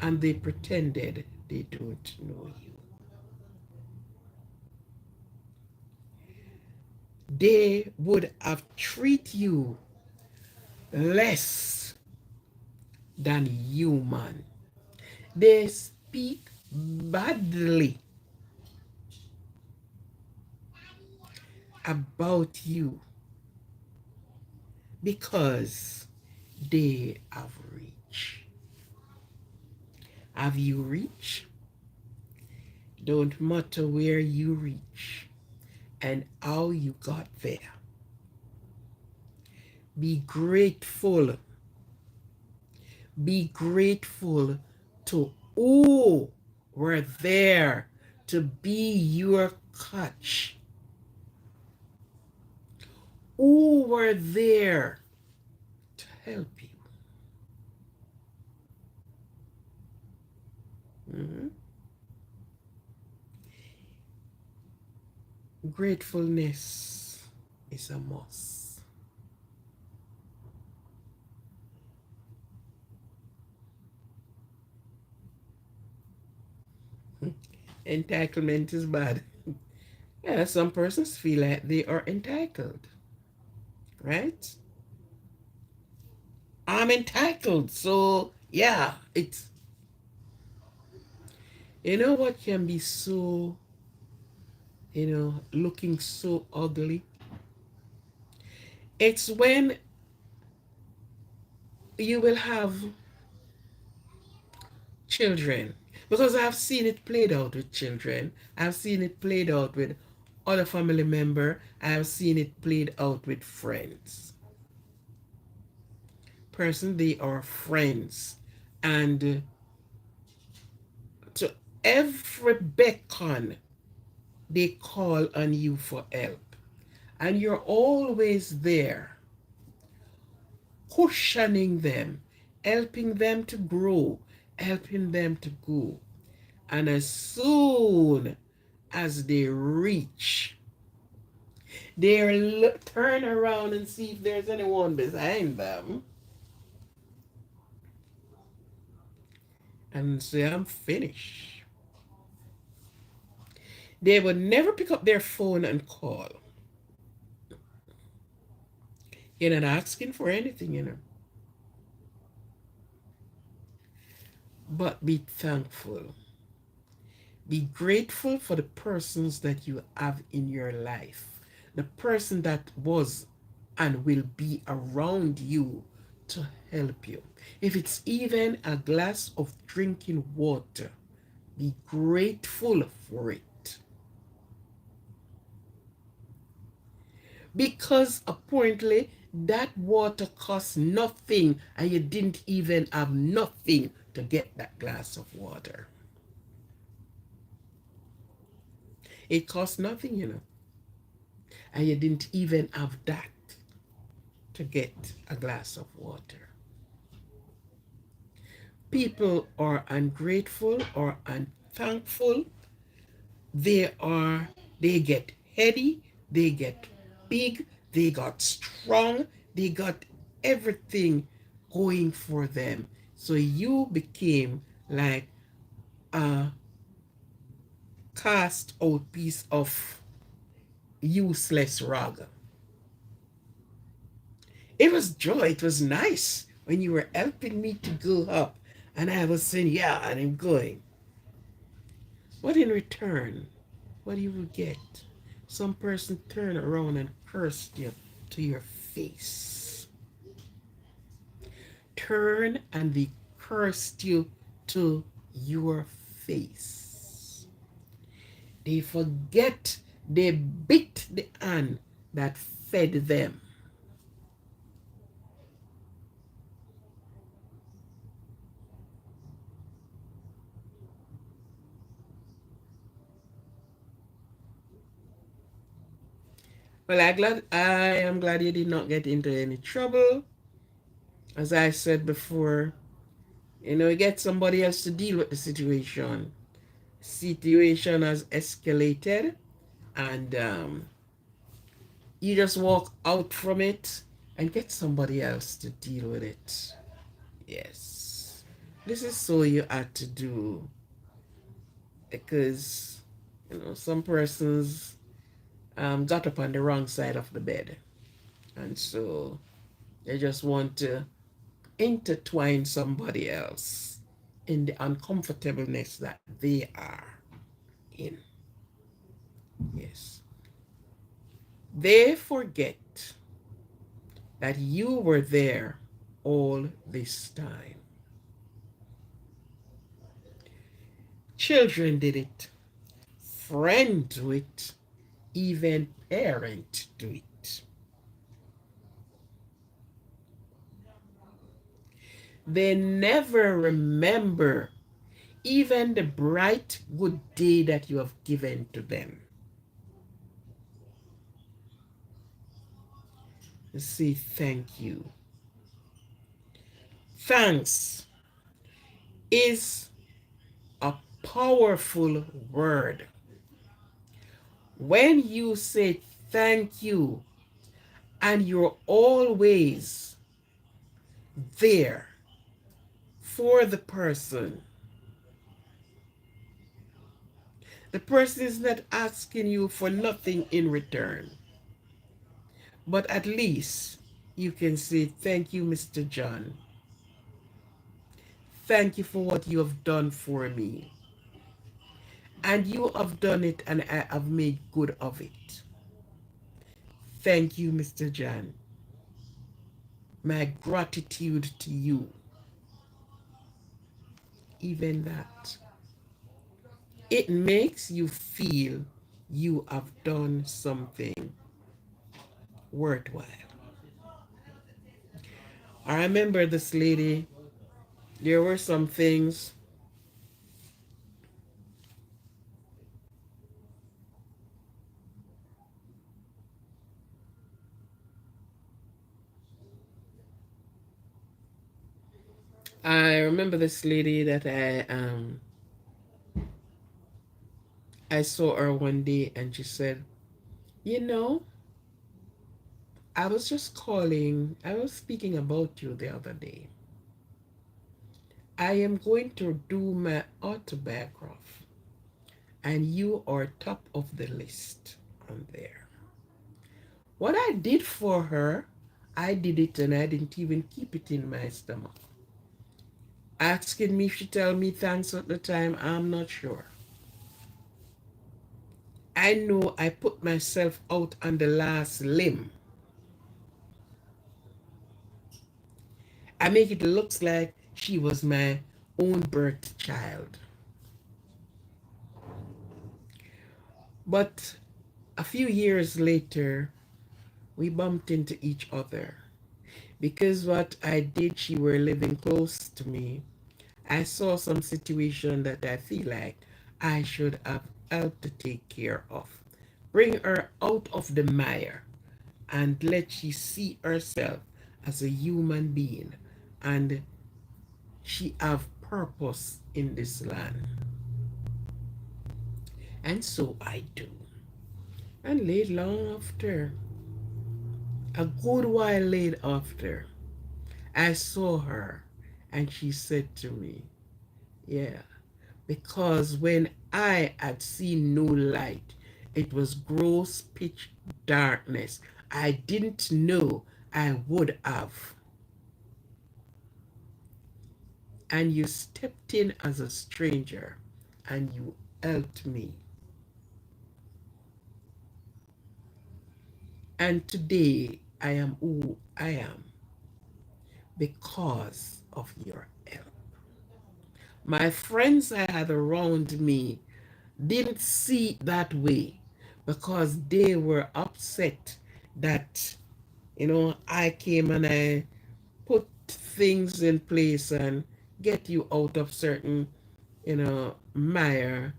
and they pretended they don't know you. They would have treated you less than human. They speak badly about you because they have reached. Have you reached? Don't matter where you reach and how you got there. Be grateful. Be grateful to who were there to be your coach. Who were there to help you. Mhm. Gratefulness is a must. Entitlement is bad. Yeah, some persons feel like they are entitled, right? I'm entitled, so yeah, it's what can be so, looking so ugly. It's when you will have children, because I've seen it played out with children. I've seen it played out with other family member. I've seen it played out with friends. Person, they are friends, and to every beckon, they call on you for help, and you're always there, cushioning them, helping them to grow, helping them to go. And as soon as they reach, they turn around and see if there's anyone behind them and say, I'm finished. They would never pick up their phone and call. You're not asking for anything. But be thankful. Be grateful for the persons that you have in your life. The person that was and will be around you to help you. If it's even a glass of drinking water, be grateful for it. Because apparently that water costs nothing and you didn't even have nothing to get that glass of water. It costs nothing. And you didn't even have that to get a glass of water. People are ungrateful or unthankful. They get heady, they get big, they got strong, they got everything going for them. So you became like a cast out piece of useless rag. It was joy, it was nice when you were helping me to go up. And I was saying, yeah, and I'm going. What in return? What you will get? Some person turn around and curse you to your face. Turn and they cursed you to your face. They forget they bit the hand that fed them. Well, I am glad you did not get into any trouble. As I said before, you get somebody else to deal with the situation. Situation has escalated, and you just walk out from it and get somebody else to deal with it. Yes. This is so you had to do, because some persons got up on the wrong side of the bed, and so they just want to intertwine somebody else in the uncomfortableness that they are in. Yes. They forget that you were there all this time. Children did it, friends do it, even parents do it. They never remember even the bright good day that you have given to them. Say thank you. Thanks is a powerful word. When you say thank you and you're always there for the person is not asking you for nothing in return. But at least you can say, thank you, Mr. John. Thank you for what you have done for me. And you have done it and I have made good of it. Thank you, Mr. John. My gratitude to you. Even that. It makes you feel you have done something worthwhile. I remember this lady, there were some things I remember this lady that I saw her one day and she said, you know, I was just calling, I was speaking about you the other day. I am going to do my autobiography and you are top of the list on there. What I did for her, I did it and I didn't even keep it in my stomach. Asking me if she tell me thanks at the time, I'm not sure. I know I put myself out on the last limb. I make it look like she was my own birth child. But a few years later, we bumped into each other. Because what I did, she were living close to me. I saw some situation that I feel like I should have helped to take care of. Bring her out of the mire and let she see herself as a human being and she have purpose in this land. And so I do. And late long after, a good while late after, I saw her and she said to me, yeah, because when I had seen no light, it was gross pitch darkness. I didn't know I would have. And you stepped in as a stranger and you helped me. And today I am who I am because of your help. My friends I had around me didn't see it that way because they were upset that, I came and I put things in place and get you out of certain, mire.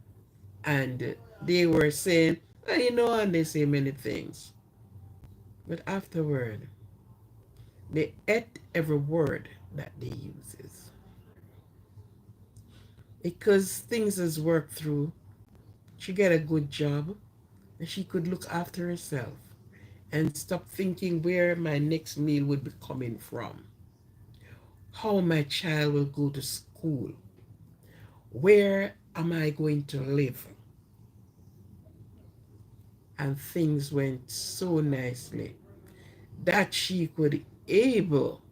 And they were saying, and they say many things. But afterward, they ate every word that they uses. Because things is worked through, she get a good job and she could look after herself and stop thinking where my next meal would be coming from, how my child will go to school, where am I going to live. And things went so nicely that she could able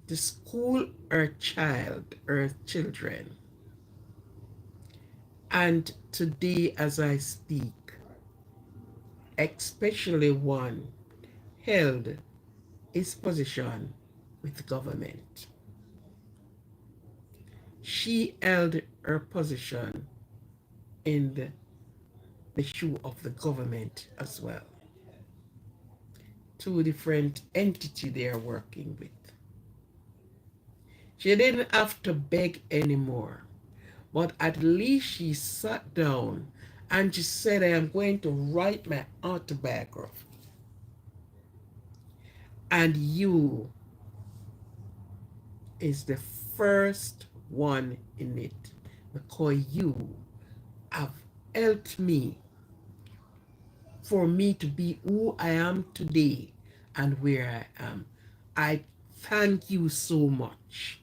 to school her children. And today as I speak, especially one held his position with government. She held her position in the shoe of the government as well. Two different entities they are working with. She didn't have to beg anymore, but at least she sat down and she said, I am going to write my autobiography. And you is the first one in it because you have helped me for me to be who I am today and where I am. I thank you so much.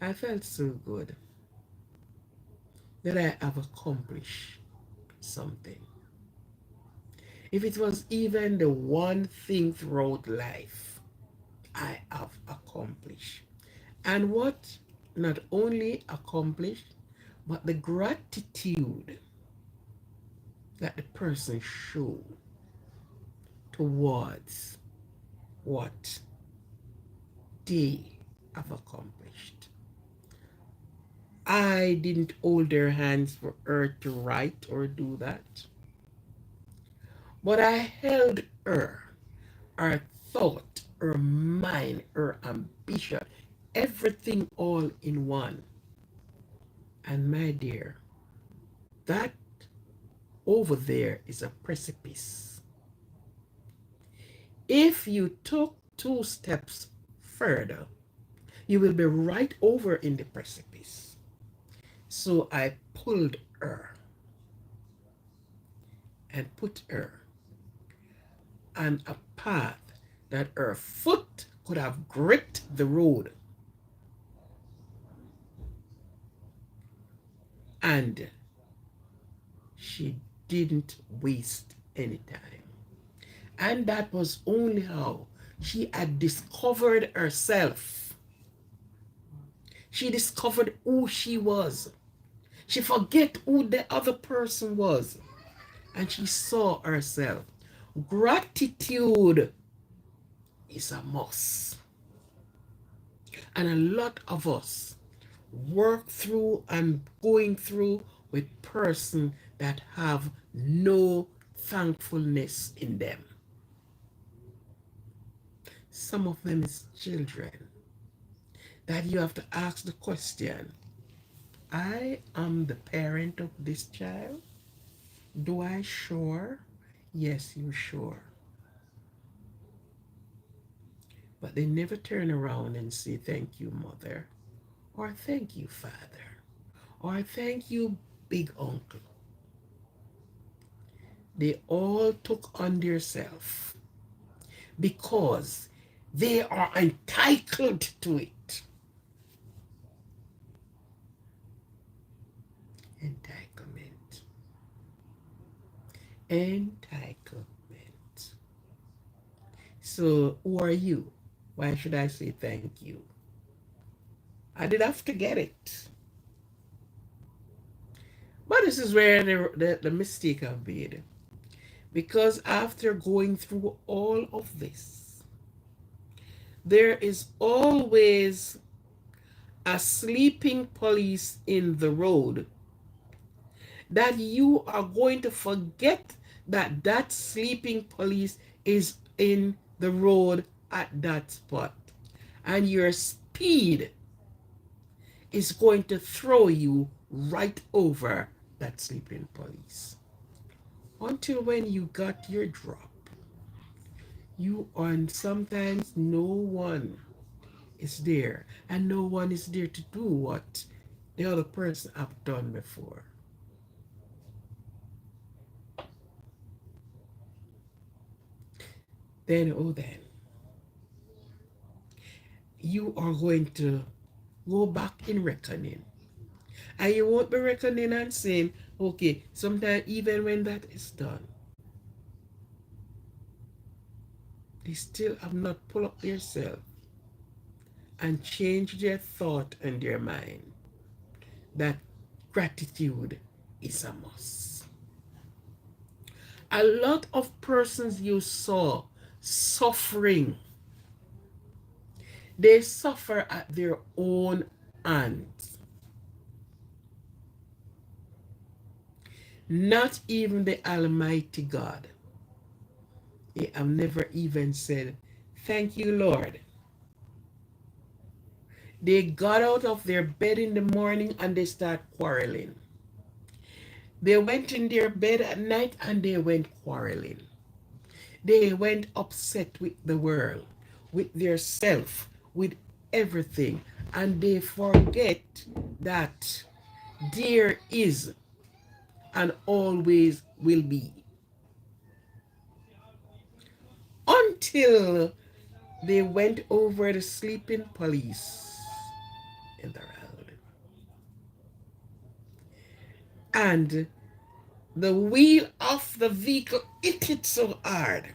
I felt so good that I have accomplished something. If it was even the one thing throughout life I have accomplished. And what not only accomplished, but the gratitude that the person showed towards what they have accomplished. I didn't hold their hands for her to write or do that, but I held her thought, her mind, her ambition, everything all in one. And my dear, that over there is a precipice. If you took 2 steps further, you will be right over in the precipice. So I pulled her and put her on a path that her foot could have gripped the road. And she didn't waste any time. And that was only how she had discovered herself. She discovered who she was. She forget who the other person was. And she saw herself. Gratitude is a must. And a lot of us work through and going through with person that have no thankfulness in them. Some of them is children that you have to ask the question, I am the parent of this child. Do I sure? Yes, you sure. But they never turn around and say, thank you, mother, or thank you, father, or thank you, big uncle. They all took on themselves because they are entitled to it. Entitlement. Entitlement. So who are you? Why should I say thank you? I did have to get it. But this is where the mistake I've made. Because after going through all of this, there is always a sleeping police in the road that you are going to forget that that sleeping police is in the road at that spot. And your speed is going to throw you right over that sleeping police. Until when you got your drop, and sometimes no one is there, and no one is there to do what the other person have done before. Then you are going to go back in reckoning. And you won't be reckoning and saying, okay, sometimes even when that is done, they still have not pulled up themselves and changed their thought and their mind that gratitude is a must. A lot of persons you saw suffering, they suffer at their own hands. Not even the Almighty God. They have never even said, thank you, Lord. They got out of their bed in the morning and they start quarreling. They went in their bed at night and they went quarreling. They went upset with the world, with their self, with everything, and they forget that there is and always will be, until they went over the sleeping police in the road, and the wheel of the vehicle hit it so hard.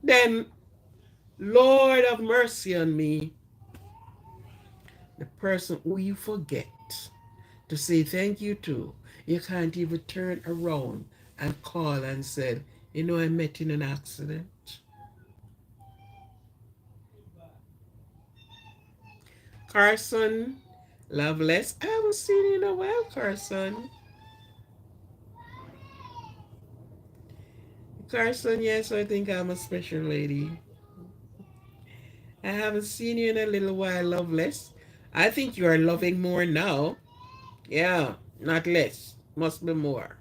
Then, Lord have mercy on me, the person who you forget to say thank you to, you can't even turn around and call and said, you know, I met in an accident. Carson, Loveless, I haven't seen you in a while, Carson. Carson, yes, I think I'm a special lady. I haven't seen you in a little while, Loveless. I think you are loving more now. Yeah, not less. Must be more.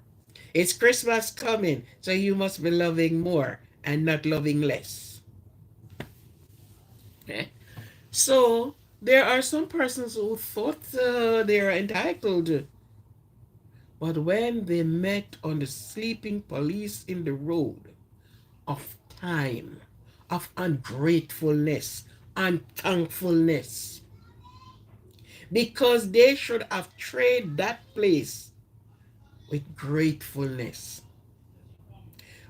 It's Christmas coming, so you must be loving more and not loving less. Okay? So, there are some persons who thought they are entitled, but when they met on the sleeping police in the road of time, of ungratefulness, unthankfulness, because they should have traded that place with gratefulness.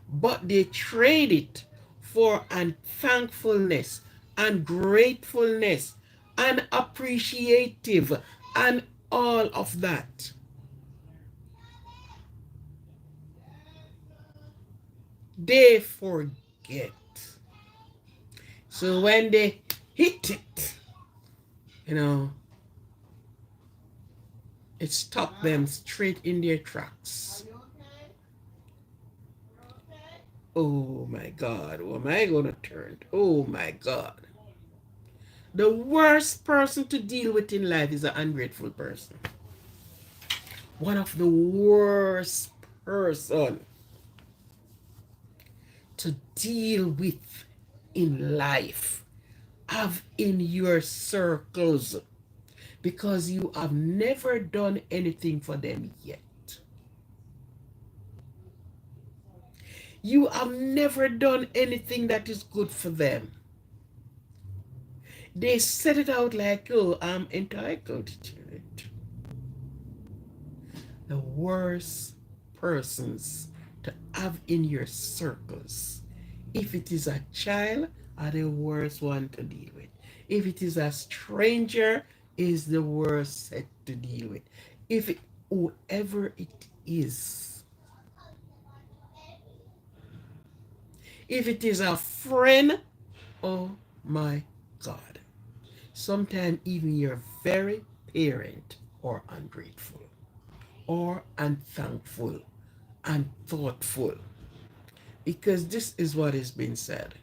But they trade it for unthankfulness and gratefulness and appreciative and all of that. They forget. So when they hit it, you know, it stopped them straight in their tracks. Oh my God, who am I going to turn? Oh my God. The worst person to deal with in life is an ungrateful person. One of the worst person to deal with in life. Have in your circles, because you have never done anything for them yet. You have never done anything that is good for them. They set it out like, oh, I'm entitled to it. The worst persons to have in your circles, if it is a child, are the worst one to deal with. If it is a stranger, is the worst set to deal with. If it, whoever it is, if it is a friend, oh my God. Sometimes even your very parent are ungrateful or unthankful, unthoughtful. Because this is what has been said.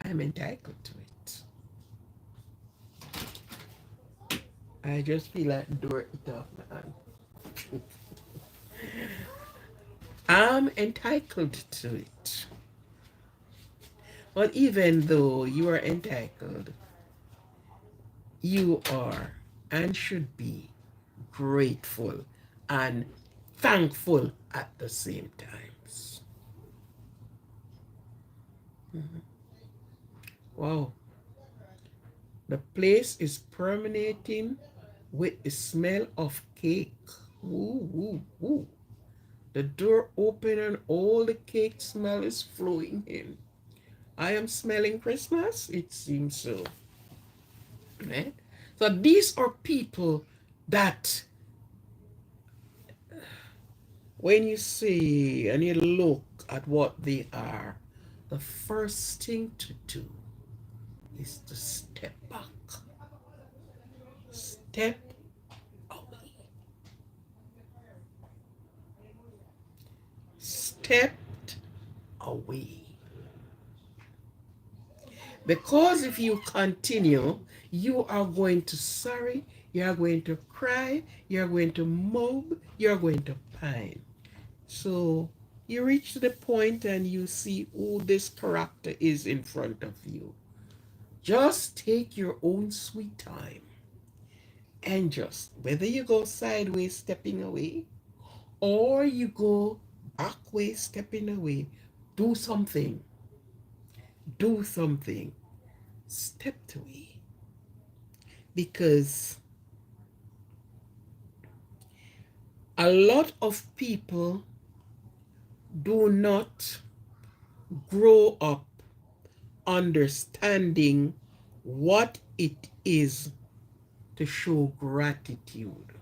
I'm entitled to it. I just feel like doing it off my hand. I'm entitled to it. But even though you are entitled, you are and should be grateful and thankful at the same times. Mhm. Wow. The place is permeating with the smell of cake. Ooh, ooh, ooh. The door open and all the cake smell is flowing in. I am smelling Christmas? It seems so. Right? So these are people that when you see and you look at what they are, the first thing to do is to step back. Step away. Stepped away. Because if you continue, you are going to sorry You're going to cry, you're going to mope, you're going to pine. So you reach to the point and you see who this character is in front of you. Just take your own sweet time and just, whether you go sideways stepping away or you go backways stepping away, do something. Do something. Step away. Because a lot of people do not grow up understanding what it is to show gratitude.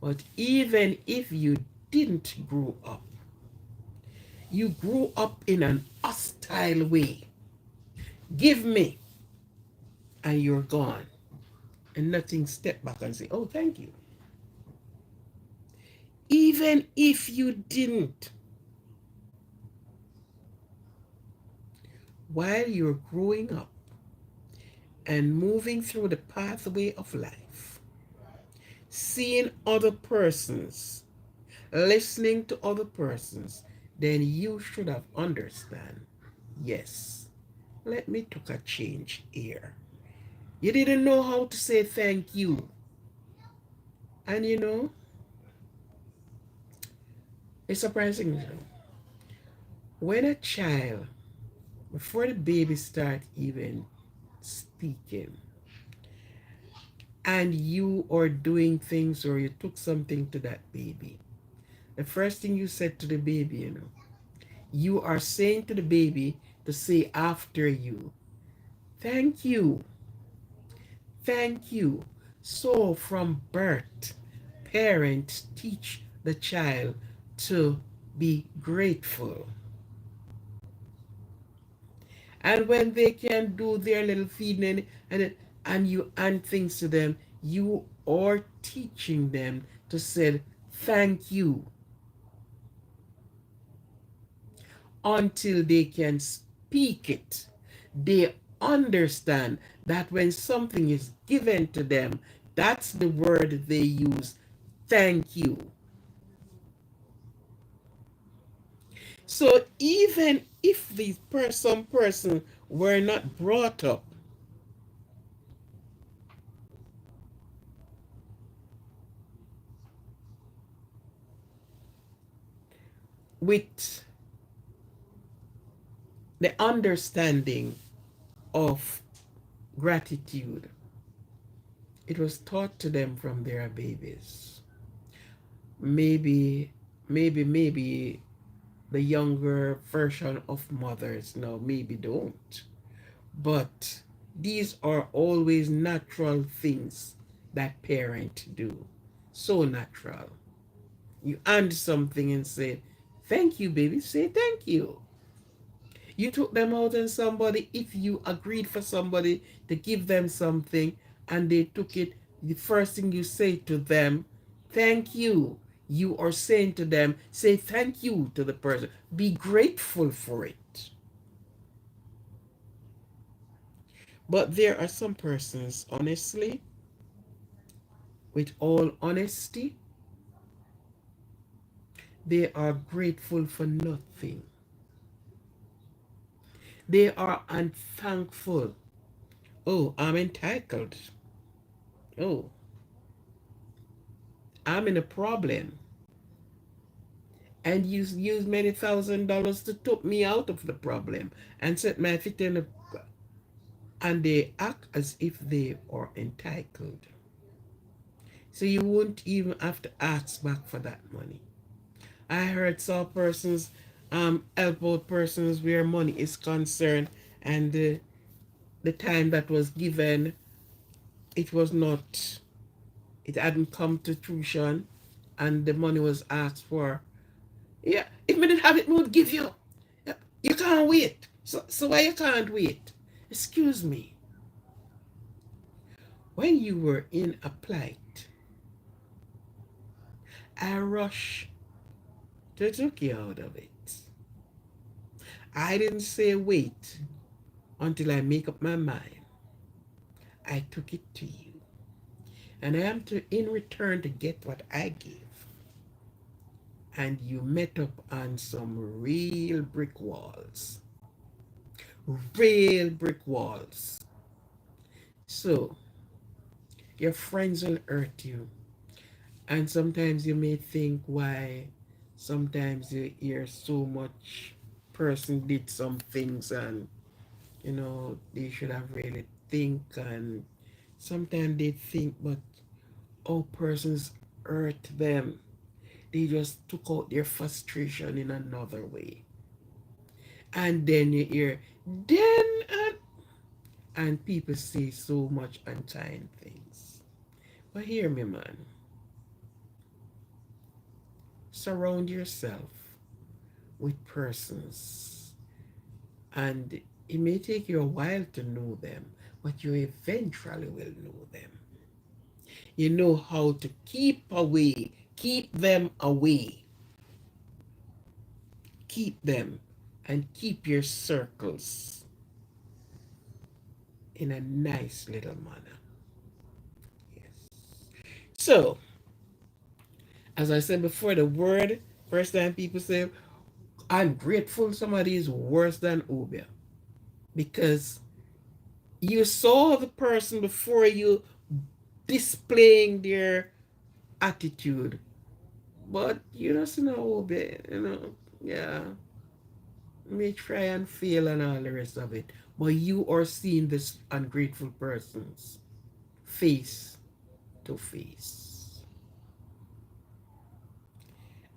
But even if you didn't grow up, you grew up in an hostile way. Give me, and you're gone. And nothing step back and say, oh, thank you. Even if you didn't, while you're growing up and moving through the pathway of life, seeing other persons, listening to other persons, then you should have understand, yes, let me take a change here. You didn't know how to say thank you. And you know, it's surprising. When a child, before the baby start even speaking, and you are doing things or you took something to that baby, the first thing you said to the baby, you are saying to the baby to say after you, thank you, thank you. So from birth, parents teach the child to be grateful. And when they can do their little feeding and you and things to them, you are teaching them to say thank you until they can speak it. They understand that when something is given to them, that's the word they use, thank you. So even if some person were not brought up with the understanding of gratitude, it was taught to them from their babies. Maybe, maybe the younger version of mothers now maybe don't. But these are always natural things that parents do. So natural. You hand something and say, thank you, baby. Say thank you. You took them out and somebody, if you agreed for somebody to give them something and they took it, the first thing you say to them, thank you. You are saying to them, say thank you to the person. Be grateful for it. But there are some persons, honestly, with all honesty, they are grateful for nothing. They are unthankful. Oh, I'm entitled. Oh, I'm in a problem. And you use many $1,000s to take me out of the problem and set my feet in the, and they act as if they are entitled. So you won't even have to ask back for that money. I heard some persons help out persons where money is concerned, and the time that was given, it was not, it hadn't come to fruition, and the money was asked for. Yeah, if we didn't have it, we would give you. Yeah, you can't wait. So why you can't wait? Excuse me. When you were in a plight, I rush to take you out of it. I didn't say wait until I make up my mind. I took it to you. and I am to in return to get what I gave. And you met up on some real brick walls. Real brick walls. So your friends will hurt you. And sometimes you may think why sometimes you hear so much person did some things and they should have really think, and sometimes they think but persons hurt them. They just took out their frustration in another way. And then you hear then and people say so much unkind things. But hear me, man. Surround yourself with persons, and it may take you a while to know them, but you eventually will know them. You know how to keep them away, keep them, and keep your circles in a nice little manner. Yes. So, as I said before, the word, first time people say, ungrateful, somebody is worse than obia. Because you saw the person before you displaying their attitude, but you don't know obia, yeah. May try and fail and all the rest of it. But you are seeing this ungrateful person's face to face.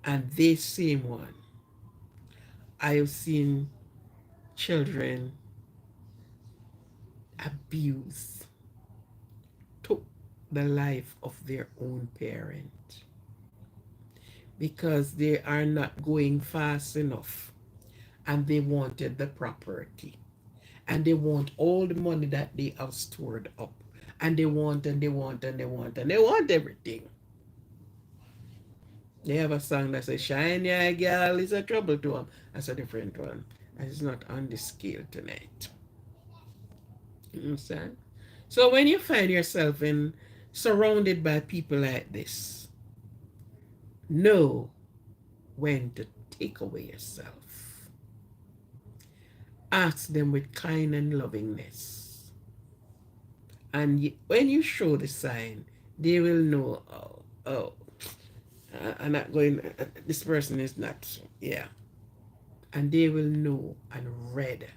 And this same one, I have seen children abuse, took the life of their own parent because they are not going fast enough and they wanted the property and they want all the money that they have stored up, and they want and they want and they want and they want everything. They have a song that says shiny eye girl is a trouble to them. That's a different one, and it's not on the scale tonight. You understand? So when you find yourself in surrounded by people like this, know when to take away yourself. Ask them with kind and lovingness. And when you show the sign, they will know, I'm not going, this person is not, yeah. And they will know and read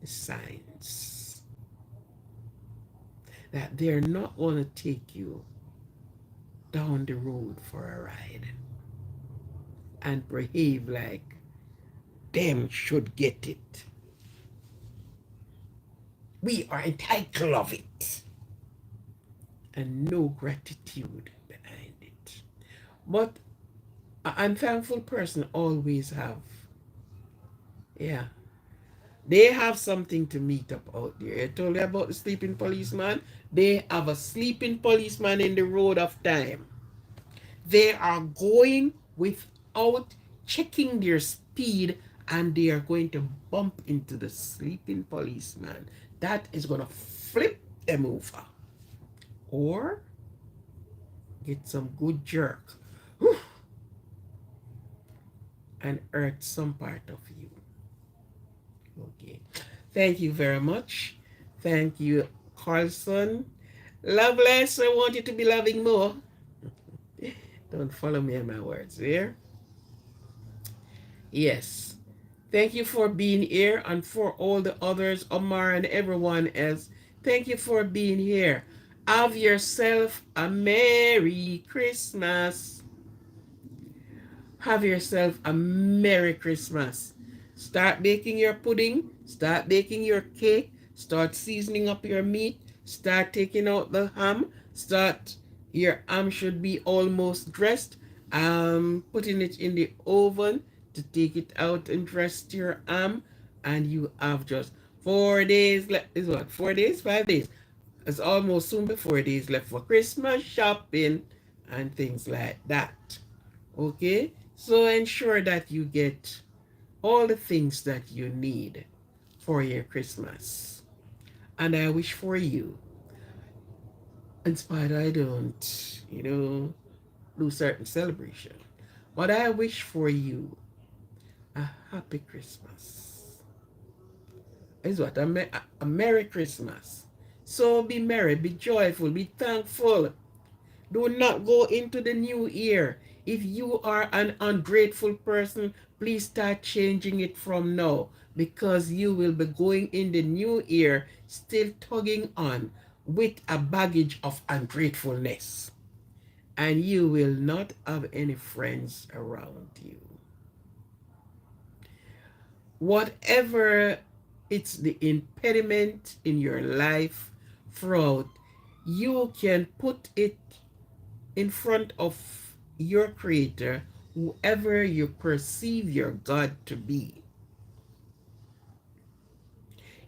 the signs that they're not going to take you down the road for a ride and behave like them should get it. We are entitled of it. And no gratitude behind it. But an unthankful person always have, yeah, they have something to meet up out there. I told you about the sleeping policeman. They have a sleeping policeman in the road of time. They are going without checking their speed, and they are going to bump into the sleeping policeman. That is going to flip them over. Or get some good jerk and hurt some part of you. Okay. Thank you very much. Thank you, Carlson. Loveless, I want you to be loving more. Don't follow me in my words here. Yes. Thank you for being here, and for all the others, Omar and everyone else. Thank you for being here. Have yourself a Merry Christmas. Have yourself a Merry Christmas. Start baking your pudding. Start baking your cake. Start seasoning up your meat. Start taking out the ham. Your ham should be almost dressed. Putting it in the oven to take it out and dress your ham. And you have just 4 days left. Is what? 4 days? 5 days? It's almost soon be 4 days left for Christmas shopping and things like that. Okay? So ensure that you get all the things that you need for your Christmas. And I wish for you In spite I don't, do certain celebration. But I wish for you a happy Christmas. Is what a Merry Christmas. So be merry, be joyful, be thankful. Do not go into the new year. If you are an ungrateful person, please start changing it from now, because you will be going in the new year still tugging on with a baggage of ungratefulness. And you will not have any friends around you. Whatever it's the impediment in your life throughout, you can put it in front of your creator, whoever you perceive your God to be.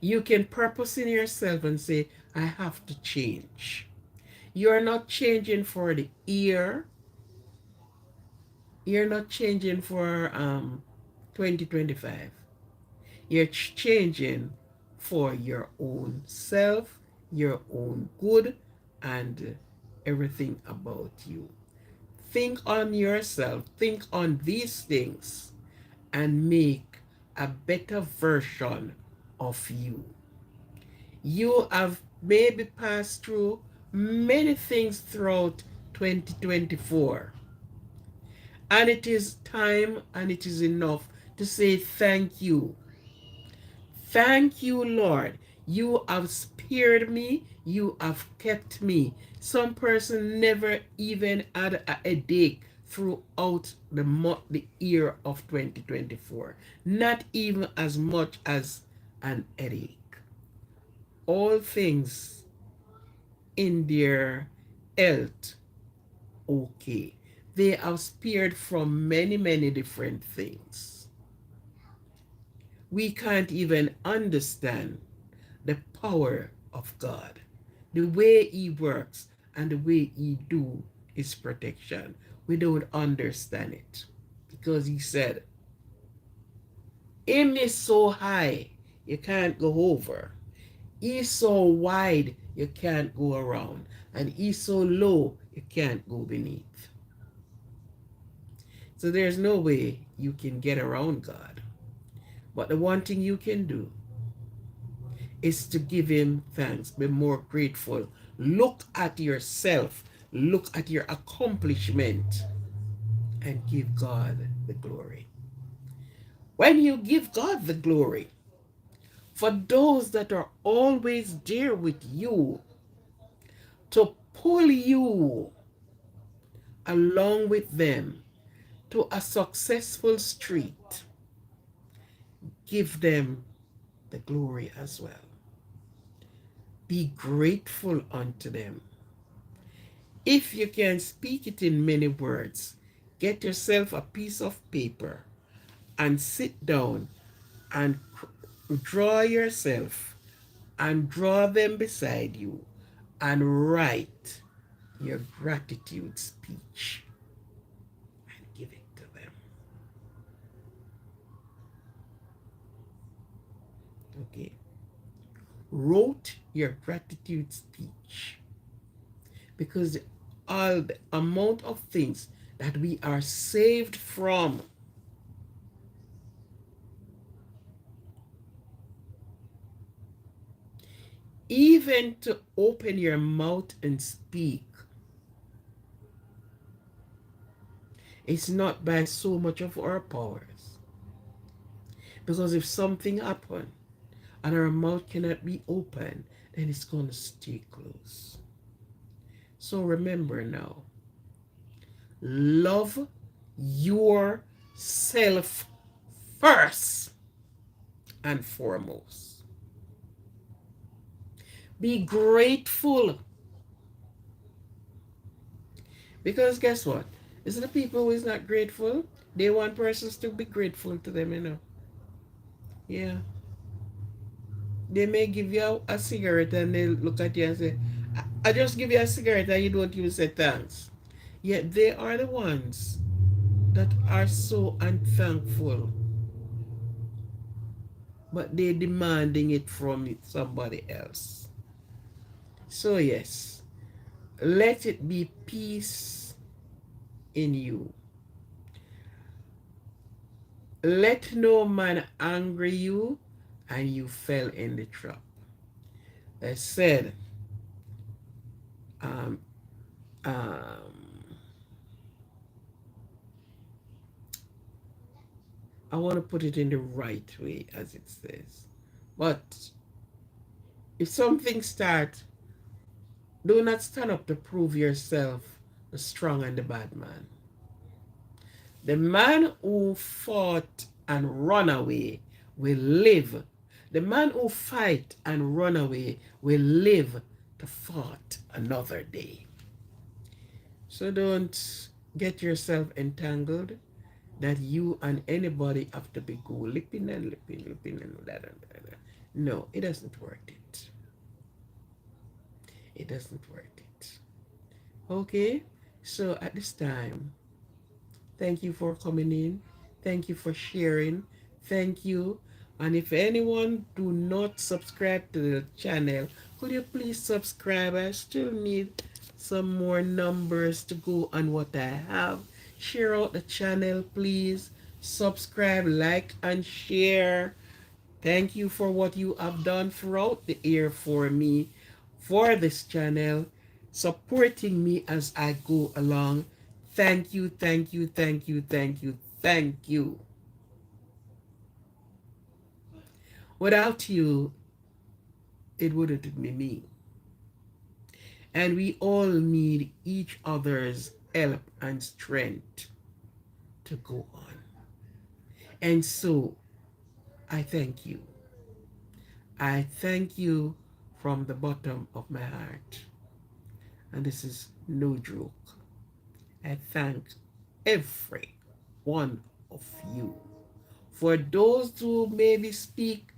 You can purpose in yourself and say, I have to change. You're not changing for the year. You're not changing for 2025. You're changing for your own self, your own good, and everything about you. Think on yourself, think on these things, and make a better version of you. You have maybe passed through many things throughout 2024, and it is time and it is enough to say thank you. Thank you, Lord. You have spared me. You have kept me. Some person never even had a headache throughout the year of 2024. Not even as much as an headache. All things in their health okay. They have spared from many, many different things. We can't even understand the power of God, the way he works and the way he do his protection. We don't understand it, because he said, him is so high, you can't go over. He's so wide, you can't go around. And he's so low, you can't go beneath. So there's no way you can get around God. But the one thing you can do is to give him thanks, be more grateful. Look at yourself, look at your accomplishment, and give God the glory. When you give God the glory, for those that are always there with you to pull you along with them to a successful street, give them the glory as well. Be grateful unto them. If you can speak it in many words, get yourself a piece of paper and sit down and draw yourself and draw them beside you and write your gratitude speech and give it to them. Okay? Wrote your gratitude speech, because all the amount of things that we are saved from, even to open your mouth and speak, it's not by so much of our powers. Because if something happens and our mouth cannot be open, then it's going to stay closed. So remember now, love yourself first and foremost. Be grateful. Because guess what? It's the people who is not grateful. They want persons to be grateful to them. Yeah. They may give you a cigarette and they look at you and say, I just give you a cigarette and you don't even say thanks. Yet they are the ones that are so unthankful. But they're demanding it from somebody else. So yes, let it be peace in you. Let no man anger you, and you fell in the trap. I said, um, um, I want to put it in the right way as it says. But if something starts, do not stand up to prove yourself the strong and the bad man. The man who fought and run away will live. The man who fight and run away will live to fight another day. So don't get yourself entangled that you and anybody have to be go lipping and lipping and that and that. No, it doesn't work it. It doesn't work it. Okay? So at this time, thank you for coming in. Thank you for sharing. Thank you. And if anyone do not subscribe to the channel, could you please subscribe? I still need some more numbers to go on what I have. Share out the channel, please. Subscribe, like, and share. Thank you for what you have done throughout the year for me, for this channel, supporting me as I go along. Thank you, thank you, thank you, thank you, thank you. Without you, it wouldn't be me. And we all need each other's help and strength to go on. And so, I thank you. I thank you from the bottom of my heart. And this is no joke. I thank every one of you. For those who maybe speak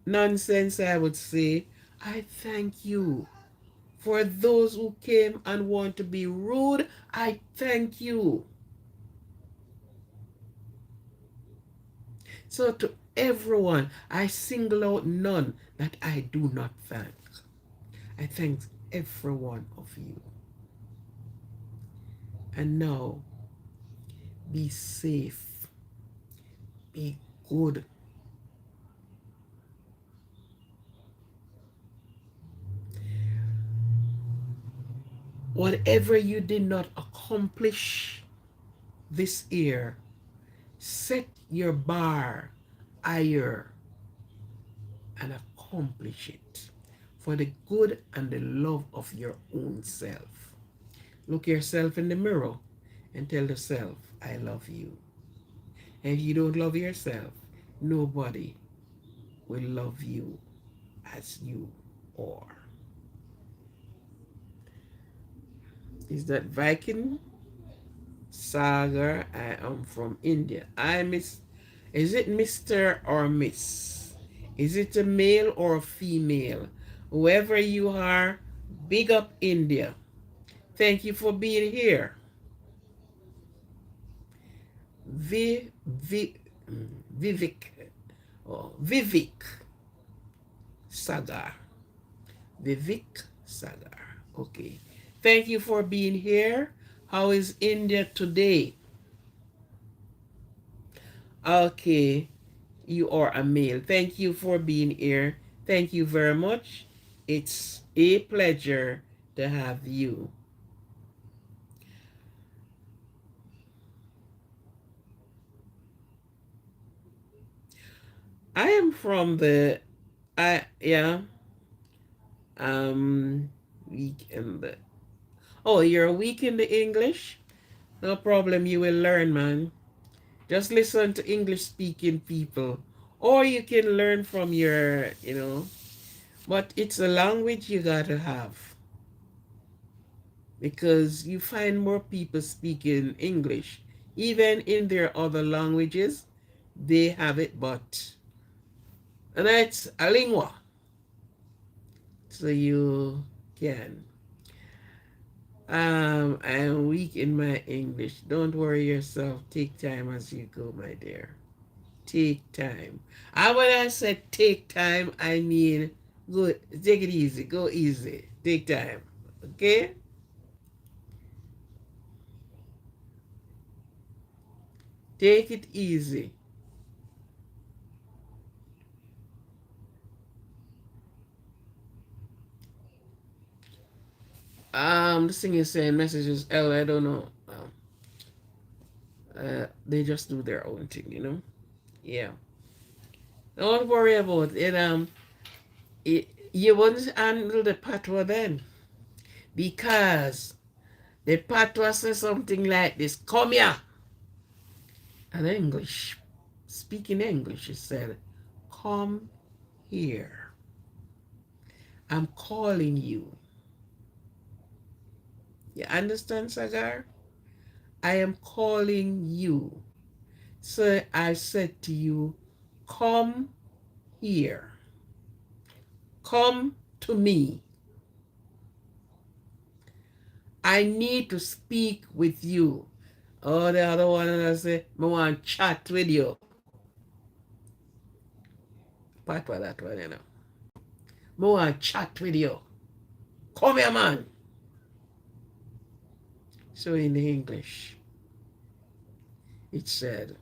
nonsense, I would say, I thank you. For those who came and want to be rude, I thank you. So to everyone, I single out none that I do not thank. I thank every one of you. And now, be safe, be good. Whatever you did not accomplish this year, set your bar higher and accomplish it for the good and the love of your own self. Look yourself in the mirror and tell yourself, I love you. And if you don't love yourself, nobody will love you as you are. Is that Viking Saga? I am from India. Is it Mr. or Miss? Is it a male or a female? Whoever you are, big up India. Thank you for being here. Vi, Vi, Vivek, Vivek Sagar. Vivek Sagar. Okay. Thank you for being here. How is India today? Okay. You are a male. Thank you for being here. Thank you very much. It's a pleasure to have you. I am from the yeah week in the oh, you're weak in the English? No problem, you will learn, man. Just listen to English speaking people. Or you can learn from your. But it's a language you gotta have. Because you find more people speaking English. Even in their other languages, they have it, but. And it's a lingua. So you can. I'm weak in my English. Don't worry yourself. Take time as you go, my dear. Take time. And when I said take time, I mean go take it easy. Go easy. Take time. Okay? Take it easy. This thing is saying messages L, I don't know. They just do their own thing, you know? Yeah. Don't worry about it. You wouldn't handle the patwa then. Because the patwa says something like this: come here. And English, speaking English, it said, come here. I'm calling you. You understand, Sagar? I am calling you. So I said to you, come here. Come to me. I need to speak with you. Oh, the other one, and I say, I want to chat with you. Part for that one, you know. I want to chat with you. Come here, man. So in English, it said,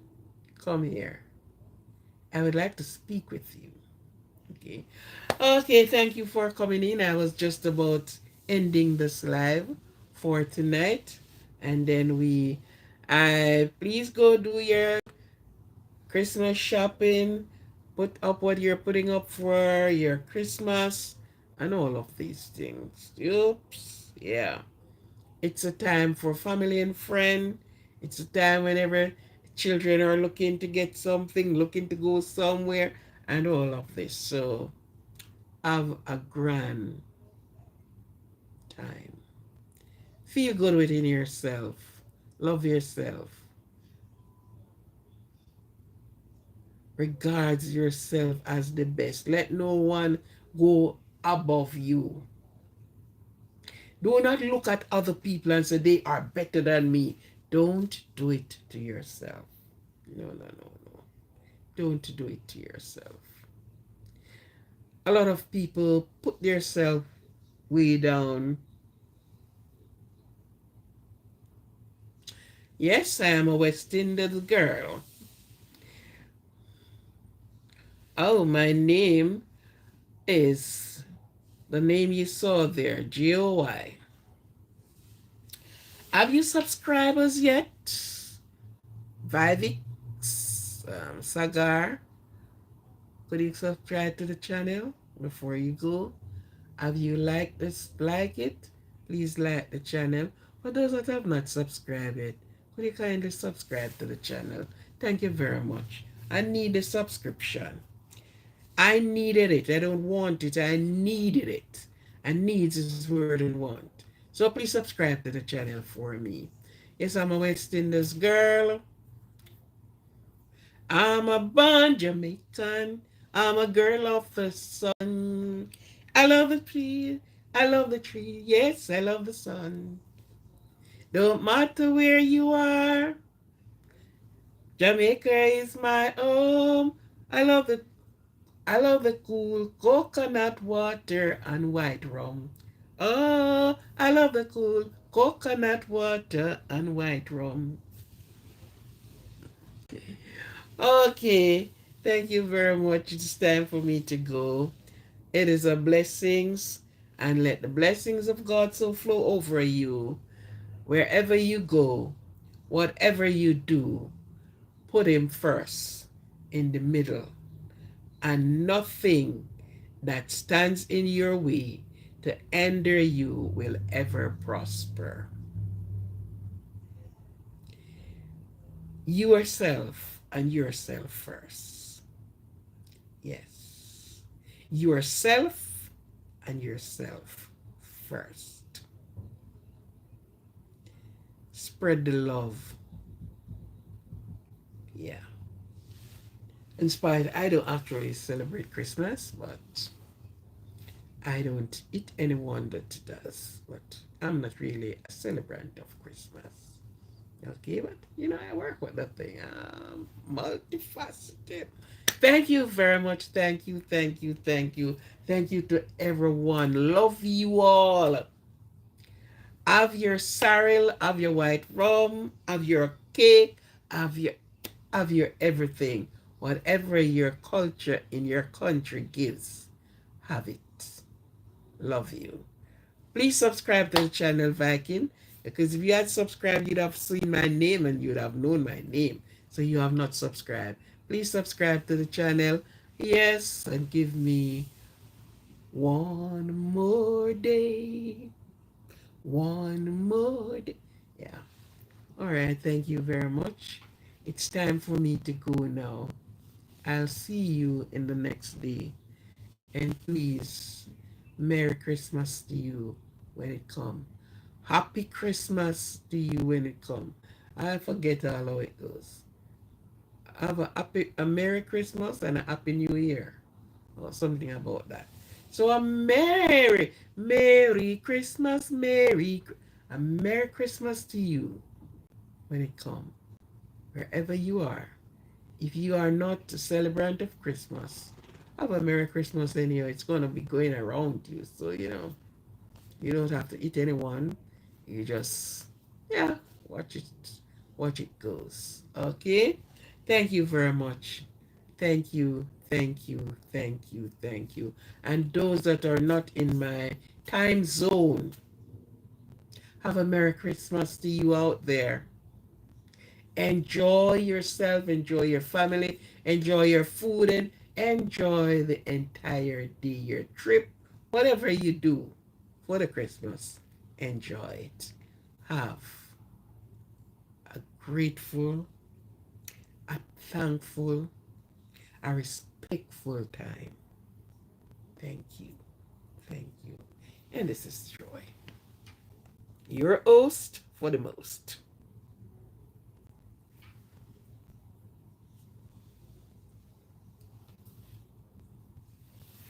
come here. I would like to speak with you. Okay. Okay, thank you for coming in. I was just about ending this live for tonight. And then please go do your Christmas shopping. Put up what you're putting up for your Christmas and all of these things. Oops. Yeah. It's a time for family and friend. It's a time whenever children are looking to get something, looking to go somewhere, and all of this. So have a grand time. Feel good within yourself. Love yourself. Regards yourself as the best. Let no one go above you. Do not look at other people and say they are better than me. Don't do it to yourself. No, no, no, no. Don't do it to yourself. A lot of people put themselves way down. Yes, I am a West Indian girl. Oh, my name is the name you saw there, GOY. Have you subscribers yet? Vivek, Sagar, could you subscribe to the channel before you go? Have you liked this? Like it? Please like the channel. For those that have not subscribed yet, could you kindly subscribe to the channel? Thank you very much. I need the subscription. I needed it. I don't want it. I needed it. And needs is more than want. So please subscribe to the channel for me. Yes, I'm a West Indies girl. I'm a born Jamaican. I'm a girl of the sun. I love the tree. I love the tree. Yes, I love the sun. Don't matter where you are. Jamaica is my home. I love the I love the cool coconut water and white rum. Oh, I love the cool coconut water and white rum. Okay, thank you very much. It's time for me to go. It is a blessings, and let the blessings of God so flow over you. Wherever you go, whatever you do, put Him first in the middle, and nothing that stands in your way to hinder you will ever prosper. Yourself and yourself first. Yes. Yourself and yourself first. Spread the love. Yeah. In spite, I don't actually celebrate Christmas, but I don't eat anyone that does. But I'm not really a celebrant of Christmas. Okay, but I work with that thing. I'm multifaceted. Thank you very much. Thank you, thank you, thank you. Thank you to everyone. Love you all. Have your sorrel, have your white rum, have your cake, have your Have your everything. Whatever your culture in your country gives, have it. Love you. Please subscribe to the channel, Viking, because if you had subscribed, you'd have seen my name and you'd have known my name. So you have not subscribed. Please subscribe to the channel. Yes, and give me one more day. One more day. Yeah. All right. Thank you very much. It's time for me to go now. I'll see you in the next day. And please, Merry Christmas to you when it comes. Happy Christmas to you when it comes. I forget all how it goes. Have a Merry Christmas and a Happy New Year. Or something about that. So Merry Christmas, a Merry Christmas to you when it comes. Wherever you are. If you are not a celebrant of Christmas, have a Merry Christmas anyway. It's going to be going around you. So, you don't have to eat anyone. You just, yeah, watch it. Watch it goes. Okay? Thank you very much. Thank you, thank you, thank you, thank you. And those that are not in my time zone, have a Merry Christmas to you out there. Enjoy yourself, enjoy your family, enjoy your food, and enjoy the entire day, your trip, whatever you do for the Christmas. Enjoy it. Have a grateful, a thankful, a respectful time. Thank you. Thank you. And this is Joy, your host for the most.